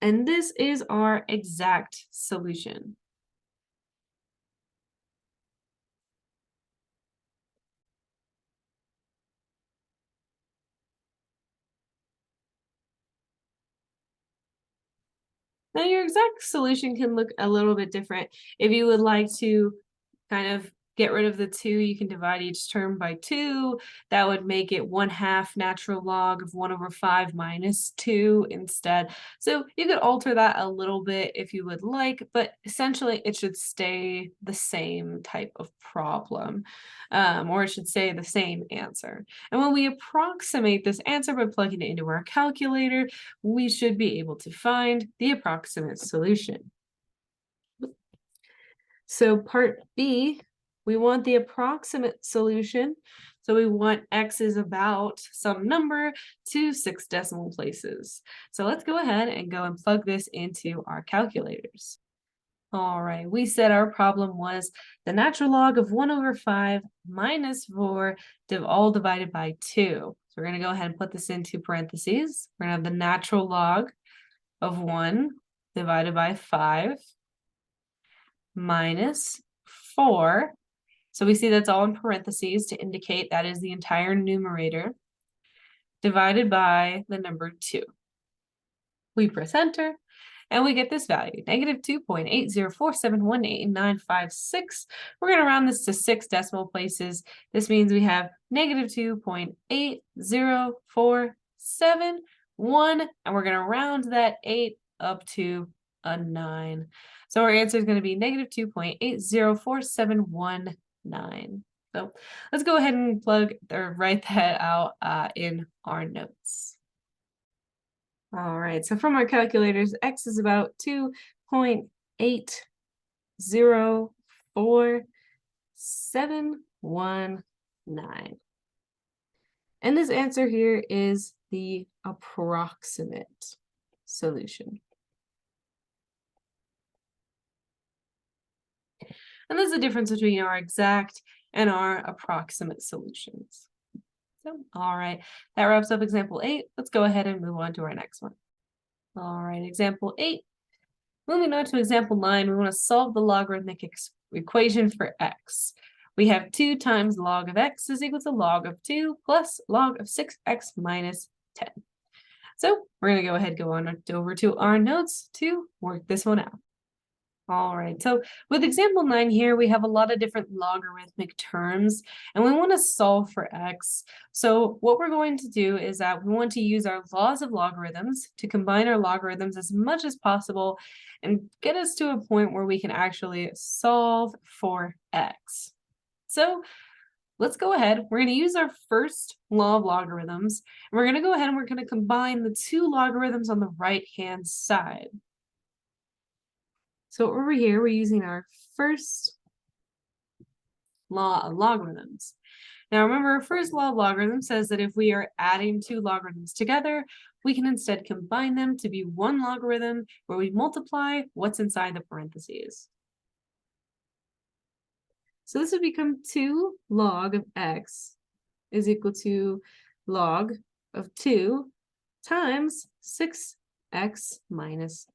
And this is our exact solution. Now your exact solution can look a little bit different. If you would like to kind of get rid of the 2, you can divide each term by 2. That would make it 1/2 natural log of 1 over 5 minus 2 instead. So you could alter that a little bit if you would like, but essentially it should stay the same type of problem, or it should stay the same answer. And when we approximate this answer by plugging it into our calculator, we should be able to find the approximate solution. So part B, we want the approximate solution. So we want x is about some number to 6 decimal places. So let's go ahead and go and plug this into our calculators. All right, we said our problem was the natural log of 1 over 5 minus 4 all divided by 2. So we're going to go ahead and put this into parentheses. We're going to have the natural log of 1 divided by 5 minus 4. So we see that's all in parentheses to indicate that is the entire numerator divided by the number 2. We press enter and we get this value, negative 2.804718956. We're going to round this to 6 decimal places. This means we have negative 2.80471, and we're going to round that 8 up to a 9. So our answer is going to be negative 2.80471. So let's go ahead and plug or write that out in our notes. All right, so from our calculators, x is about 2.80471. And this answer here is the approximate solution. And there's a difference between our exact and our approximate solutions. So, all right, that wraps up example 8. Let's go ahead and move on to our next one. All right, example 8. Moving on to example 9, we want to solve the logarithmic equation for x. We have 2 times log of x is equal to log of 2 plus log of 6x minus 10. So we're going to go ahead and go on over to our notes to work this one out. All right, so with example 9 here, we have a lot of different logarithmic terms, and we want to solve for x. So what we're going to do is that we want to use our laws of logarithms to combine our logarithms as much as possible and get us to a point where we can actually solve for x. So let's go ahead. We're going to use our first law of logarithms, and we're going to go ahead and we're going to combine the 2 logarithms on the right-hand side. So over here, we're using our first law of logarithms. Now remember, our first law of logarithms says that if we are adding 2 logarithms together, we can instead combine them to be one logarithm where we multiply what's inside the parentheses. So this would become 2 log of x is equal to log of 2 times 6x minus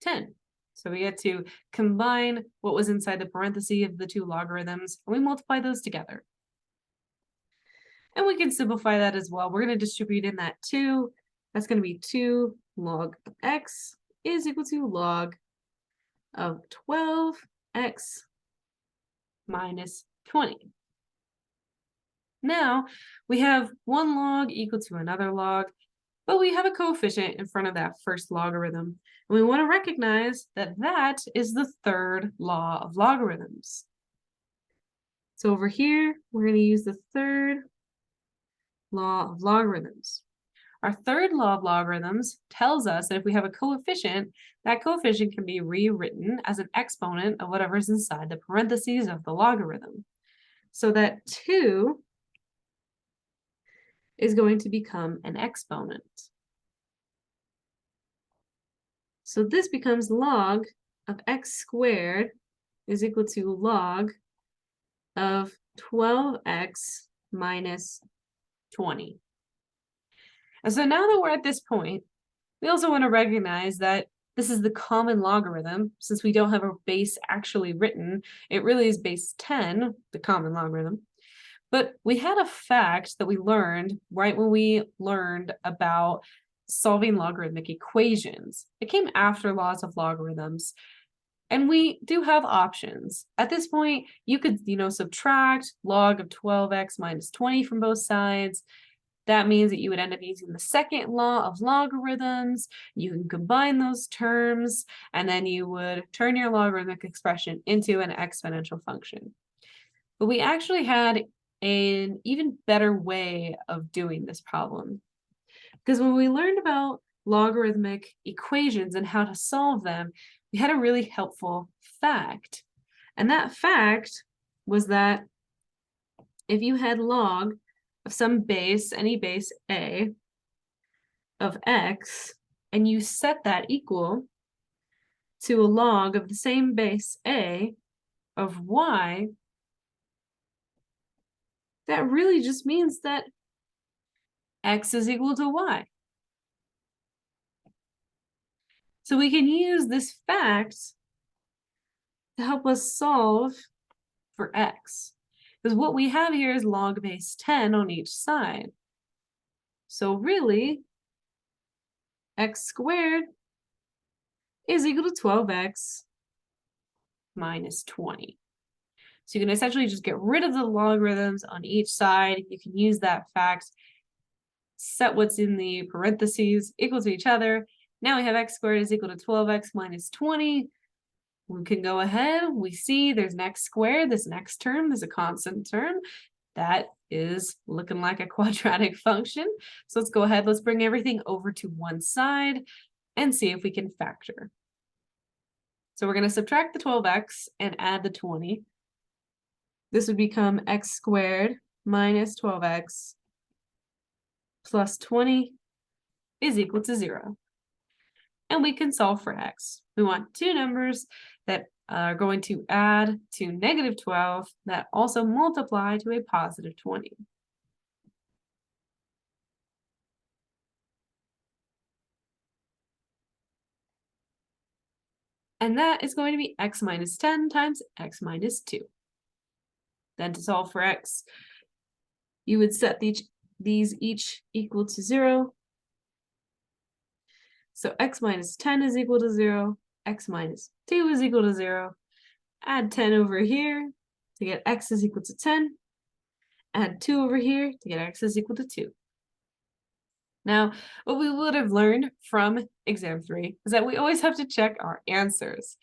10. So we get to combine what was inside the parenthesis of the two logarithms, and we multiply those together. And we can simplify that as well. We're going to distribute in that 2. That's going to be 2 log of x is equal to log of 12x minus 20. Now we have one log equal to another log, but we have a coefficient in front of that first logarithm. And we want to recognize that that is the third law of logarithms. So over here, we're going to use the third law of logarithms. Our third law of logarithms tells us that if we have a coefficient, that coefficient can be rewritten as an exponent of whatever's inside the parentheses of the logarithm. So that 2 is going to become an exponent. So this becomes log of x squared is equal to log of 12x minus 20. And so now that we're at this point, we also want to recognize that this is the common logarithm. Since we don't have a base actually written, it really is base 10, the common logarithm. But we had a fact that we learned right when we learned about solving logarithmic equations. It came after laws of logarithms. And we do have options. At this point, you could, subtract log of 12x minus 20 from both sides. That means that you would end up using the second law of logarithms. You can combine those terms, and then you would turn your logarithmic expression into an exponential function. But we actually had an even better way of doing this problem. Because when we learned about logarithmic equations and how to solve them, we had a really helpful fact. And that fact was that if you had log of some base, any base a, of x, and you set that equal to a log of the same base a of y, that really just means that x is equal to y. So we can use this fact to help us solve for x. Because what we have here is log base 10 on each side. So really, x squared is equal to 12x minus 20. So you can essentially just get rid of the logarithms on each side. You can use that fact, set what's in the parentheses equal to each other. Now we have x squared is equal to 12x minus 20. We can go ahead. We see there's an x squared. This next term is a constant term. That is looking like a quadratic function. So let's go ahead. Let's bring everything over to one side and see if we can factor. So we're going to subtract the 12x and add the 20. This would become x squared minus 12x plus 20 is equal to 0. And we can solve for x. We want two numbers that are going to add to negative 12 that also multiply to a positive 20. And that is going to be x minus 10 times x minus 2. Then to solve for x, you would set these each equal to 0. So x minus 10 is equal to 0, x minus 2 is equal to 0. Add 10 over here to get x is equal to 10. Add 2 over here to get x is equal to 2. Now, what we would have learned from exam 3 is that we always have to check our answers.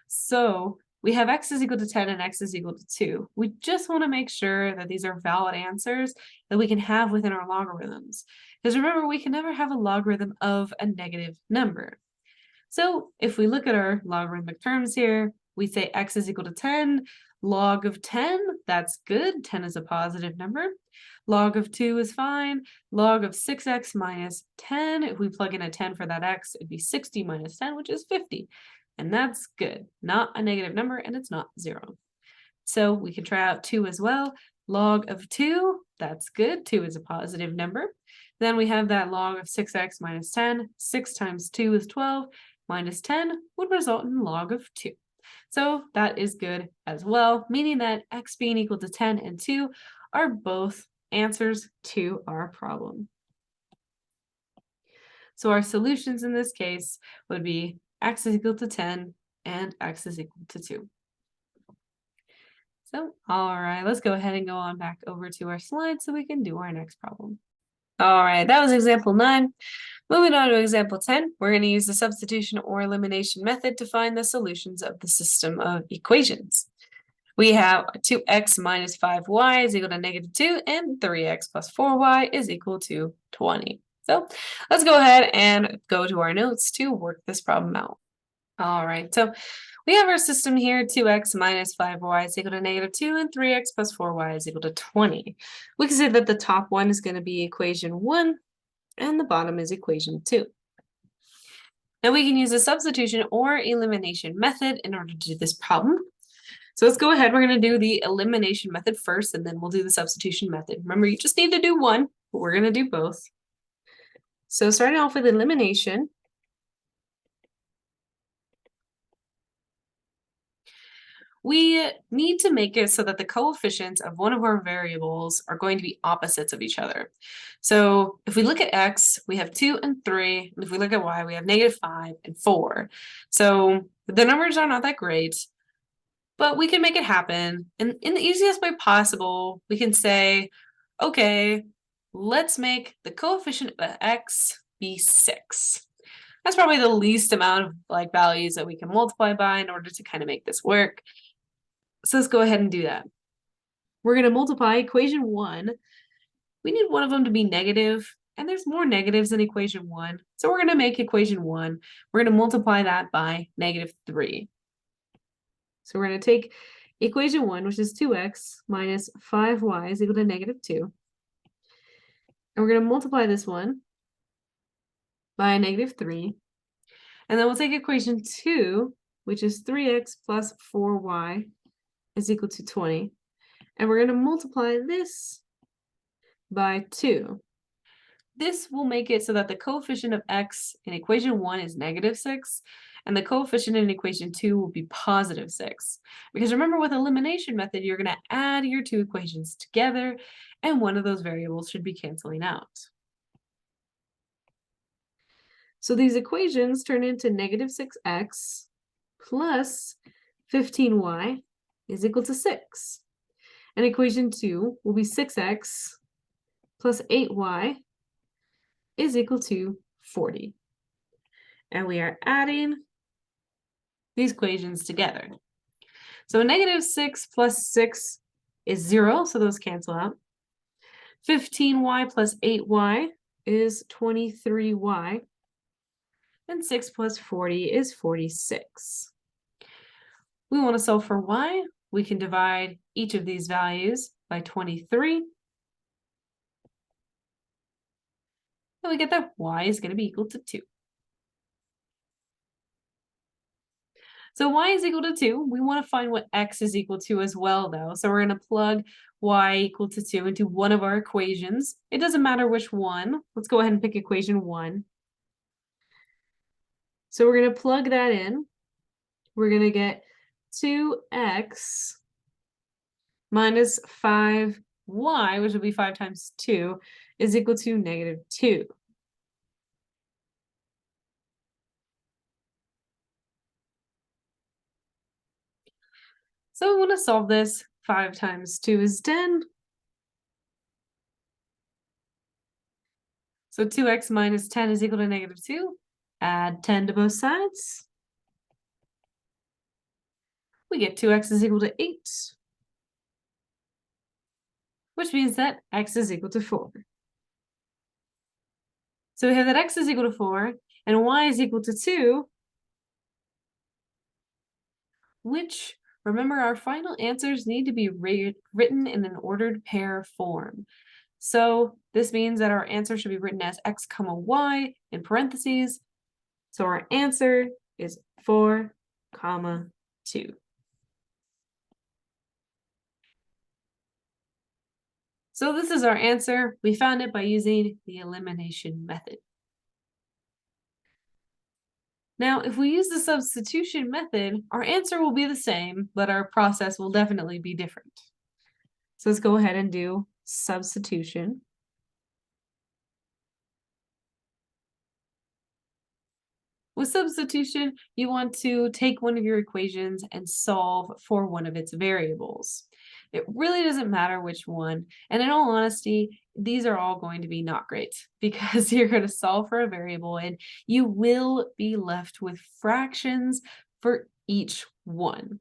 So we have x is equal to 10 and x is equal to 2. We just want to make sure that these are valid answers that we can have within our logarithms. Because remember, we can never have a logarithm of a negative number. So if we look at our logarithmic terms here, we say x is equal to 10, log of 10, that's good. 10 is a positive number. Log of 2 is fine. Log of 6x minus 10, if we plug in a 10 for that x, it'd be 60 minus 10, which is 50. And that's good. Not a negative number, and it's not 0. So we can try out 2 as well. Log of 2, that's good. 2 is a positive number. Then we have that log of 6x minus 10. 6 times 2 is 12. Minus 10 would result in log of 2. So that is good as well, meaning that x being equal to 10 and 2 are both answers to our problem. So our solutions in this case would be x is equal to 10 and x is equal to 2. So, all right, let's go ahead and go on back over to our slides so we can do our next problem. All right, that was example 9. Moving on to example 10, we're going to use the substitution or elimination method to find the solutions of the system of equations. We have 2x minus 5y is equal to negative 2, and 3x plus 4y is equal to 20. So let's go ahead and go to our notes to work this problem out. All right, so we have our system here, 2x minus 5y is equal to negative 2, and 3x plus 4y is equal to 20. We can say that the top one is going to be equation 1, and the bottom is equation 2. Now we can use the substitution or elimination method in order to do this problem. So let's go ahead, we're going to do the elimination method first, and then we'll do the substitution method. Remember, you just need to do one, but we're going to do both. So starting off with elimination, we need to make it so that the coefficients of one of our variables are going to be opposites of each other. So if we look at x, we have 2 and 3, and if we look at y, we have negative 5 and 4. So the numbers are not that great, but we can make it happen. And in the easiest way possible, we can say, okay, let's make the coefficient of x be 6. That's probably the least amount of values that we can multiply by in order to kind of make this work. So let's go ahead and do that. We're going to multiply equation 1. We need one of them to be negative, and there's more negatives in equation 1. So we're going to make equation 1. We're going to multiply that by negative 3. So we're going to take equation 1, which is 2x minus 5y is equal to negative 2. And we're going to multiply this one by negative 3. And then we'll take equation 2, which is 3x plus 4y is equal to 20. And we're going to multiply this by 2. This will make it so that the coefficient of x in equation 1 is negative 6, and the coefficient in equation 2 will be positive 6. Because remember, with elimination method, you're going to add your two equations together, and one of those variables should be canceling out. So these equations turn into negative 6x plus 15y is equal to 6. And equation 2 will be 6x plus 8y is equal to 40. And we are adding these equations together. So negative 6 plus 6 is 0, so those cancel out. 15y plus 8y is 23y. And 6 plus 40 is 46. We want to solve for y. We can divide each of these values by 23. And we get that y is going to be equal to 2. So y is equal to 2. We want to find what x is equal to as well, though. So we're going to plug y equal to 2 into one of our equations. It doesn't matter which one. Let's go ahead and pick equation 1. So we're going to plug that in. We're going to get 2x minus 5y, which will be 5 times 2, is equal to negative 2. So we want to solve this. 5 times 2 is 10. So 2x minus 10 is equal to negative 2. Add 10 to both sides. We get 2x is equal to 8, which means that x is equal to 4. So we have that x is equal to 4 and y is equal to 2, which, remember, our final answers need to be written in an ordered pair form. So this means that our answer should be written as x comma y in parentheses. So our answer is 4, 2. So this is our answer. We found it by using the elimination method. Now, if we use the substitution method, our answer will be the same, but our process will definitely be different. So let's go ahead and do substitution. With substitution, you want to take one of your equations and solve for one of its variables. It really doesn't matter which one, and in all honesty, these are all going to be not great because you're going to solve for a variable and you will be left with fractions for each one.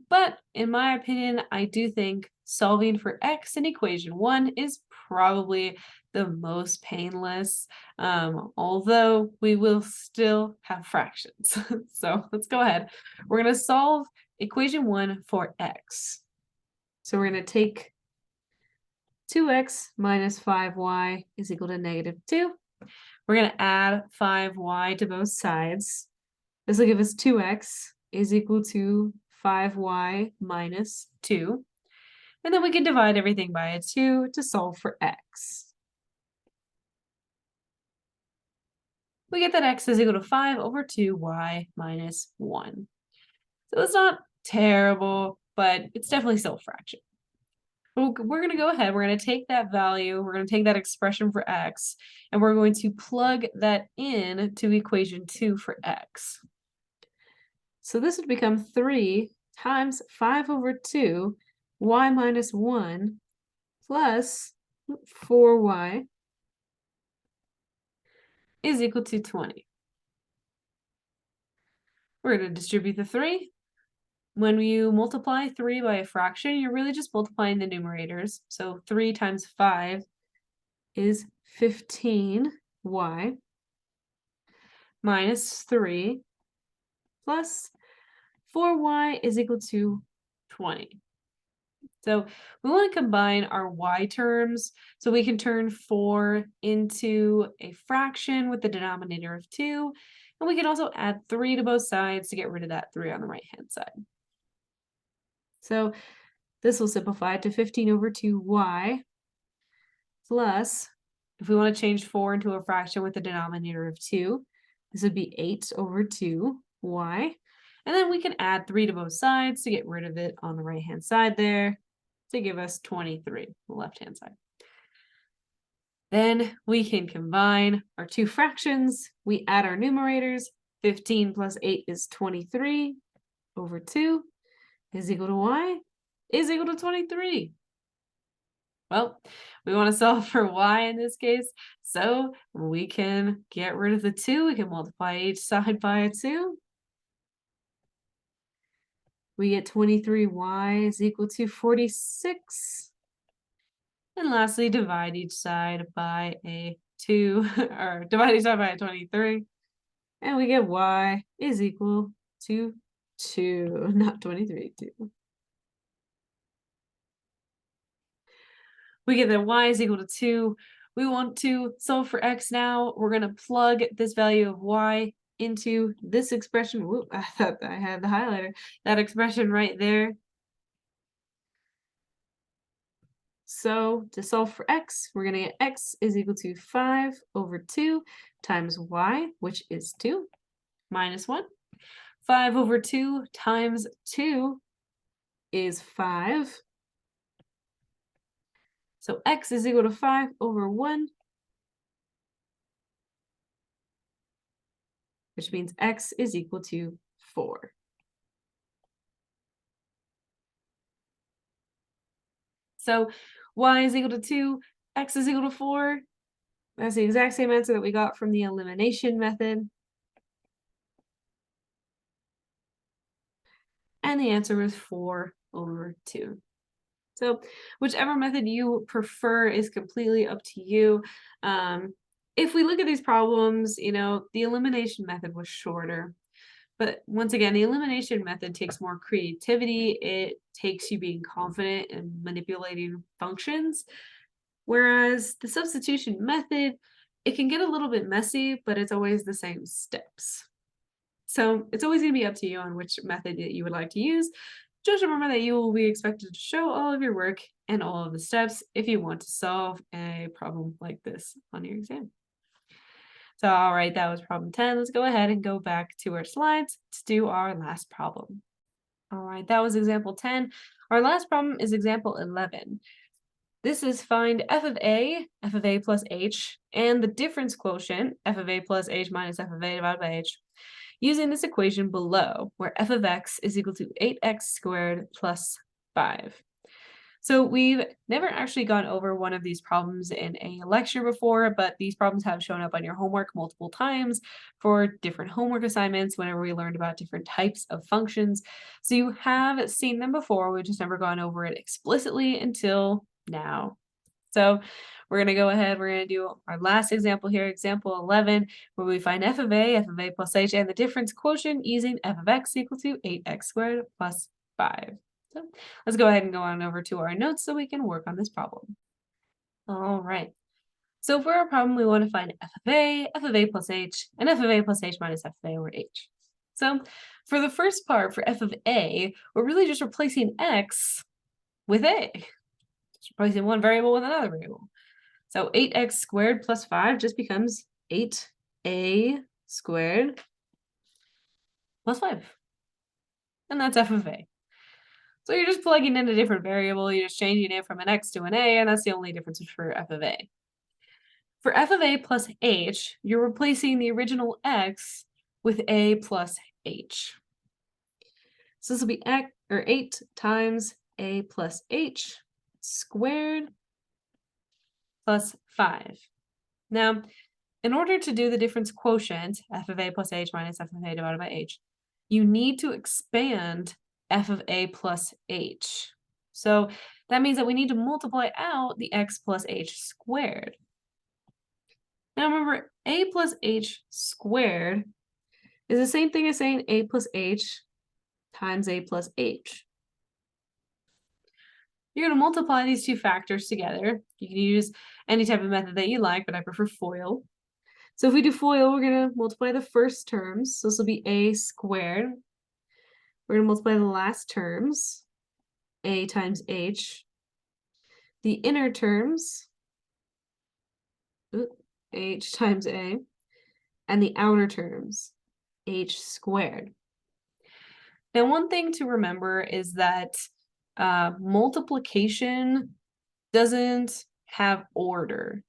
But in my opinion, I do think solving for x in equation 1 is probably the most painless, although we will still have fractions. So let's go ahead. We're going to solve equation 1 for x. So we're going to take 2x minus 5y is equal to negative 2. We're going to add 5y to both sides. This will give us 2x is equal to 5y minus 2. And then we can divide everything by a 2 to solve for x. We get that x is equal to 5 over 2y minus 1. So it's not terrible, but it's definitely still a fraction. We're going to go ahead, we're going to take that value, we're going to take that expression for x, and we're going to plug that in to equation 2 for x. So this would become 3 times 5 over 2 y minus 1 plus 4y is equal to 20. We're going to distribute the 3. When you multiply 3 by a fraction, you're really just multiplying the numerators. So 3 times 5 is 15y minus 3 plus 4y is equal to 20. So we want to combine our y terms so we can turn 4 into a fraction with the denominator of 2. And we can also add 3 to both sides to get rid of that 3 on the right-hand side. So this will simplify to 15 over 2y plus, if we want to change 4 into a fraction with the denominator of 2, this would be 8 over 2y. And then we can add 3 to both sides to get rid of it on the right-hand side there to give us 23 on the left-hand side. Then we can combine our two fractions. We add our numerators. 15 plus 8 is 23 over 2 is equal to y is equal to 23. Well, we want to solve for y in this case, so we can get rid of the 2. We can multiply each side by a 2. We get 23y is equal to 46. And lastly, divide each side by a 2, or divide each side by a 23. And we get y is equal to 2, not 23, 2. We get that y is equal to 2. We want to solve for x now. We're going to plug this value of y into this expression. Whoop, I thought I had the highlighter. That expression right there. So to solve for x, we're going to get x is equal to 5 over 2 times y, which is 2, minus 1. 5 over 2 times 2 is 5. So x is equal to 5 over 1, which means x is equal to 4. So y is equal to 2, x is equal to 4. That's the exact same answer that we got from the elimination method. And the answer was 4 over 2. So whichever method you prefer is completely up to you. If we look at these problems, the elimination method was shorter. But once again, the elimination method takes more creativity. It takes you being confident in manipulating functions. Whereas the substitution method, it can get a little bit messy, but it's always the same steps. So it's always going to be up to you on which method that you would like to use. just remember that you will be expected to show all of your work and all of the steps if you want to solve a problem like this on your exam. So, all right, that was problem 10. Let's go ahead and go back to our slides to do our last problem. All right, that was example 10. Our last problem is example 11. This is find f of a plus h, and the difference quotient, f of a plus h minus f of a divided by h, using this equation below, where f of x is equal to 8x squared plus 5. So we've never actually gone over one of these problems in a lecture before, but these problems have shown up on your homework multiple times for different homework assignments whenever we learned about different types of functions. So you have seen them before, we've just never gone over it explicitly until now. So we're going to go ahead, we're going to do our last example here, example 11, where we find f of a plus h, and the difference quotient using f of x equal to 8x squared plus 5. So let's go ahead and go on over to our notes so we can work on this problem. All right. So for our problem, we want to find f of a plus h, and f of a plus h minus f of a over h. So for the first part, for f of a, we're really just replacing x with a. Just replacing one variable with another variable. So 8x squared plus 5 just becomes 8a squared plus 5. And that's f of a. So you're just plugging in a different variable, you're just changing it from an x to an a, and that's the only difference for f of a. For f of a plus h, you're replacing the original x with a plus h. So this will be 8 times a plus h squared plus 5. Now, in order to do the difference quotient, f of a plus h minus f of a divided by h, you need to expand f of a plus h. So that means that we need to multiply out the x plus h squared. Now remember, a plus h squared is the same thing as saying a plus h times a plus h. You're going to multiply these two factors together. You can use any type of method that you like, but I prefer FOIL. So if we do FOIL, we're going to multiply the first terms. So this will be a squared. We're going to multiply the last terms, a times h. The inner terms, h times a. And the outer terms, h squared. Now, one thing to remember is that multiplication doesn't have order.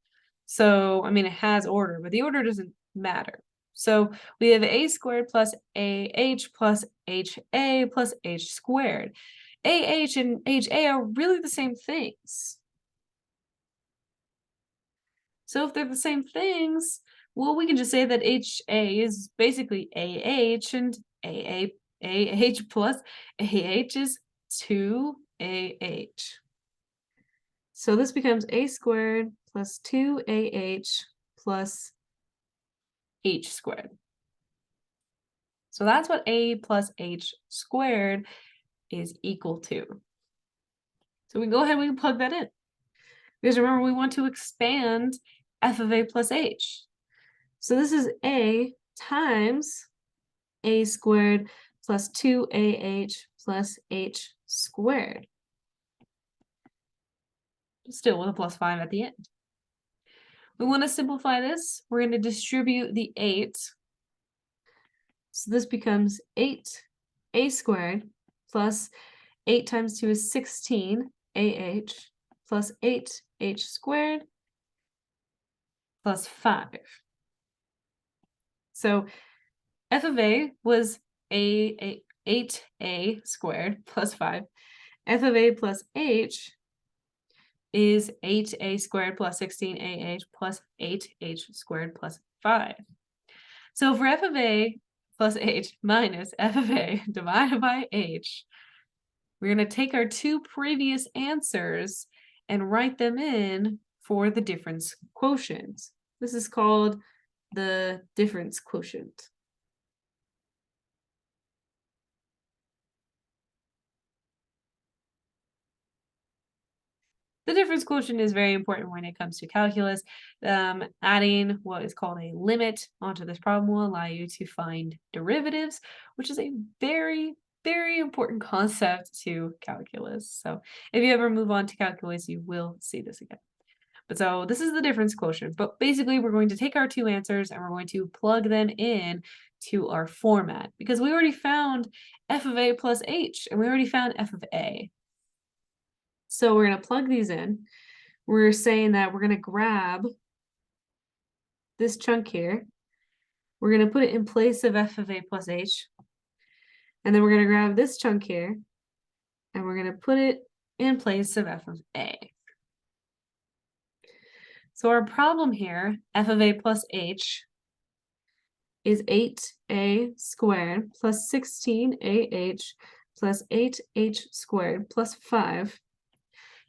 So, I mean, it has order, but the order doesn't matter. So we have a squared plus ah plus ha plus h squared. Ah and ha are really the same things. So if they're the same things, well, we can just say that ha is basically ah, and ah plus ah is 2ah. So this becomes a squared plus 2ah plus h squared. So that's what a plus h squared is equal to. So we can go ahead and we can plug that in. Because remember, we want to expand f of a plus h. So this is a times a squared plus 2ah plus h squared. Still with a plus 5 at the end. We want to simplify this. We're going to distribute the 8. So this becomes 8a squared plus 8 times 2 is 16ah plus 8h squared plus 5. So f of a was 8a squared plus 5. F of a plus h is 8a squared plus 16ah plus 8h squared plus 5. So for f of a plus h minus f of a divided by h, we're going to take our two previous answers and write them in for the difference quotient. This is called the difference quotient. The difference quotient is very important when it comes to calculus. Adding what is called a limit onto this problem will allow you to find derivatives, which is a very, very important concept to calculus. So if you ever move on to calculus, you will see this again. But so this is the difference quotient. But basically, we're going to take our two answers and we're going to plug them in to our format because we already found f of a plus h and we already found f of a. So we're going to plug these in. We're saying that we're going to grab this chunk here. We're going to put it in place of f of a plus h. And then we're going to grab this chunk here and we're going to put it in place of f of a. So our problem here, f of a plus h, is 8a squared plus 16ah plus 8h squared plus 5.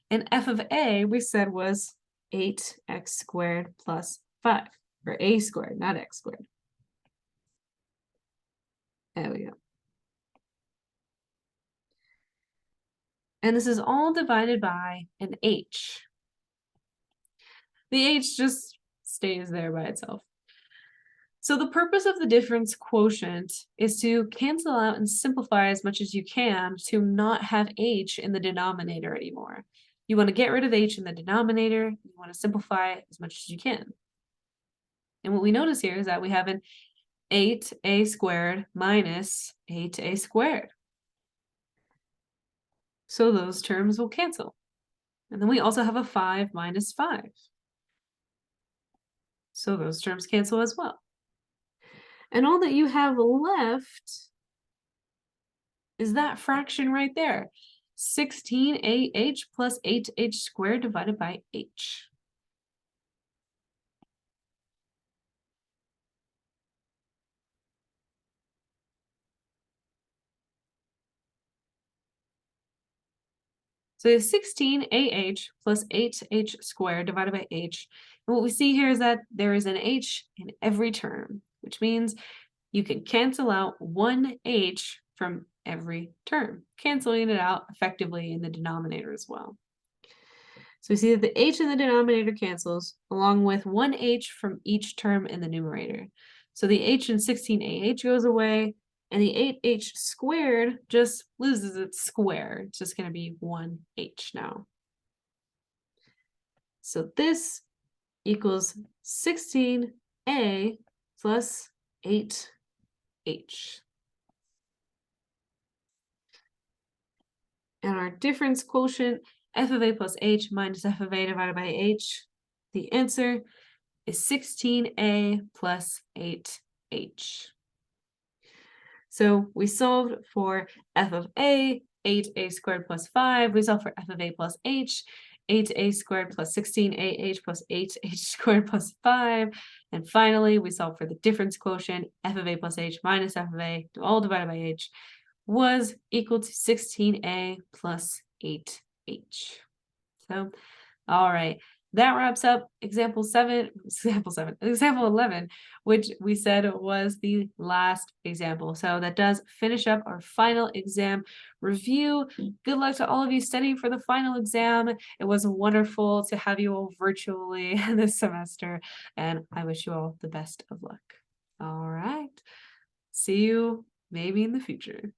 And f of a, we said, was 8x squared plus 5, or a squared, not x squared. There we go. And this is all divided by an h. The h just stays there by itself. So the purpose of the difference quotient is to cancel out and simplify as much as you can to not have h in the denominator anymore. You want to get rid of h in the denominator. You want to simplify as much as you can. And what we notice here is that we have an 8a squared minus 8a squared. So those terms will cancel. And then we also have a 5 minus 5. So those terms cancel as well. And all that you have left is that fraction right there. 16ah plus 8h squared divided by h. So we have 16ah plus 8h squared divided by h. And what we see here is that there is an h in every term, which means you can cancel out one h from every term, canceling it out effectively in the denominator as well. So we see that the h in the denominator cancels along with one h from each term in the numerator. So the h in 16ah goes away and the 8h squared just loses its square. It's just going to be 1h now. So this equals 16a plus 8h. And our difference quotient, f of a plus h minus f of a divided by h, the answer is 16a plus 8h. So we solved for f of a, 8a squared plus 5. We solved for f of a plus h, 8a squared plus 16ah plus 8h squared plus 5. And finally, we solved for the difference quotient, f of a plus h minus f of a, all divided by h, was equal to 16a plus 8h. So, all right. That wraps up example 11, which we said was the last example. So that does finish up our final exam review. Good luck to all of you studying for the final exam. It was wonderful to have you all virtually this semester, and I wish you all the best of luck. All right. See you maybe in the future.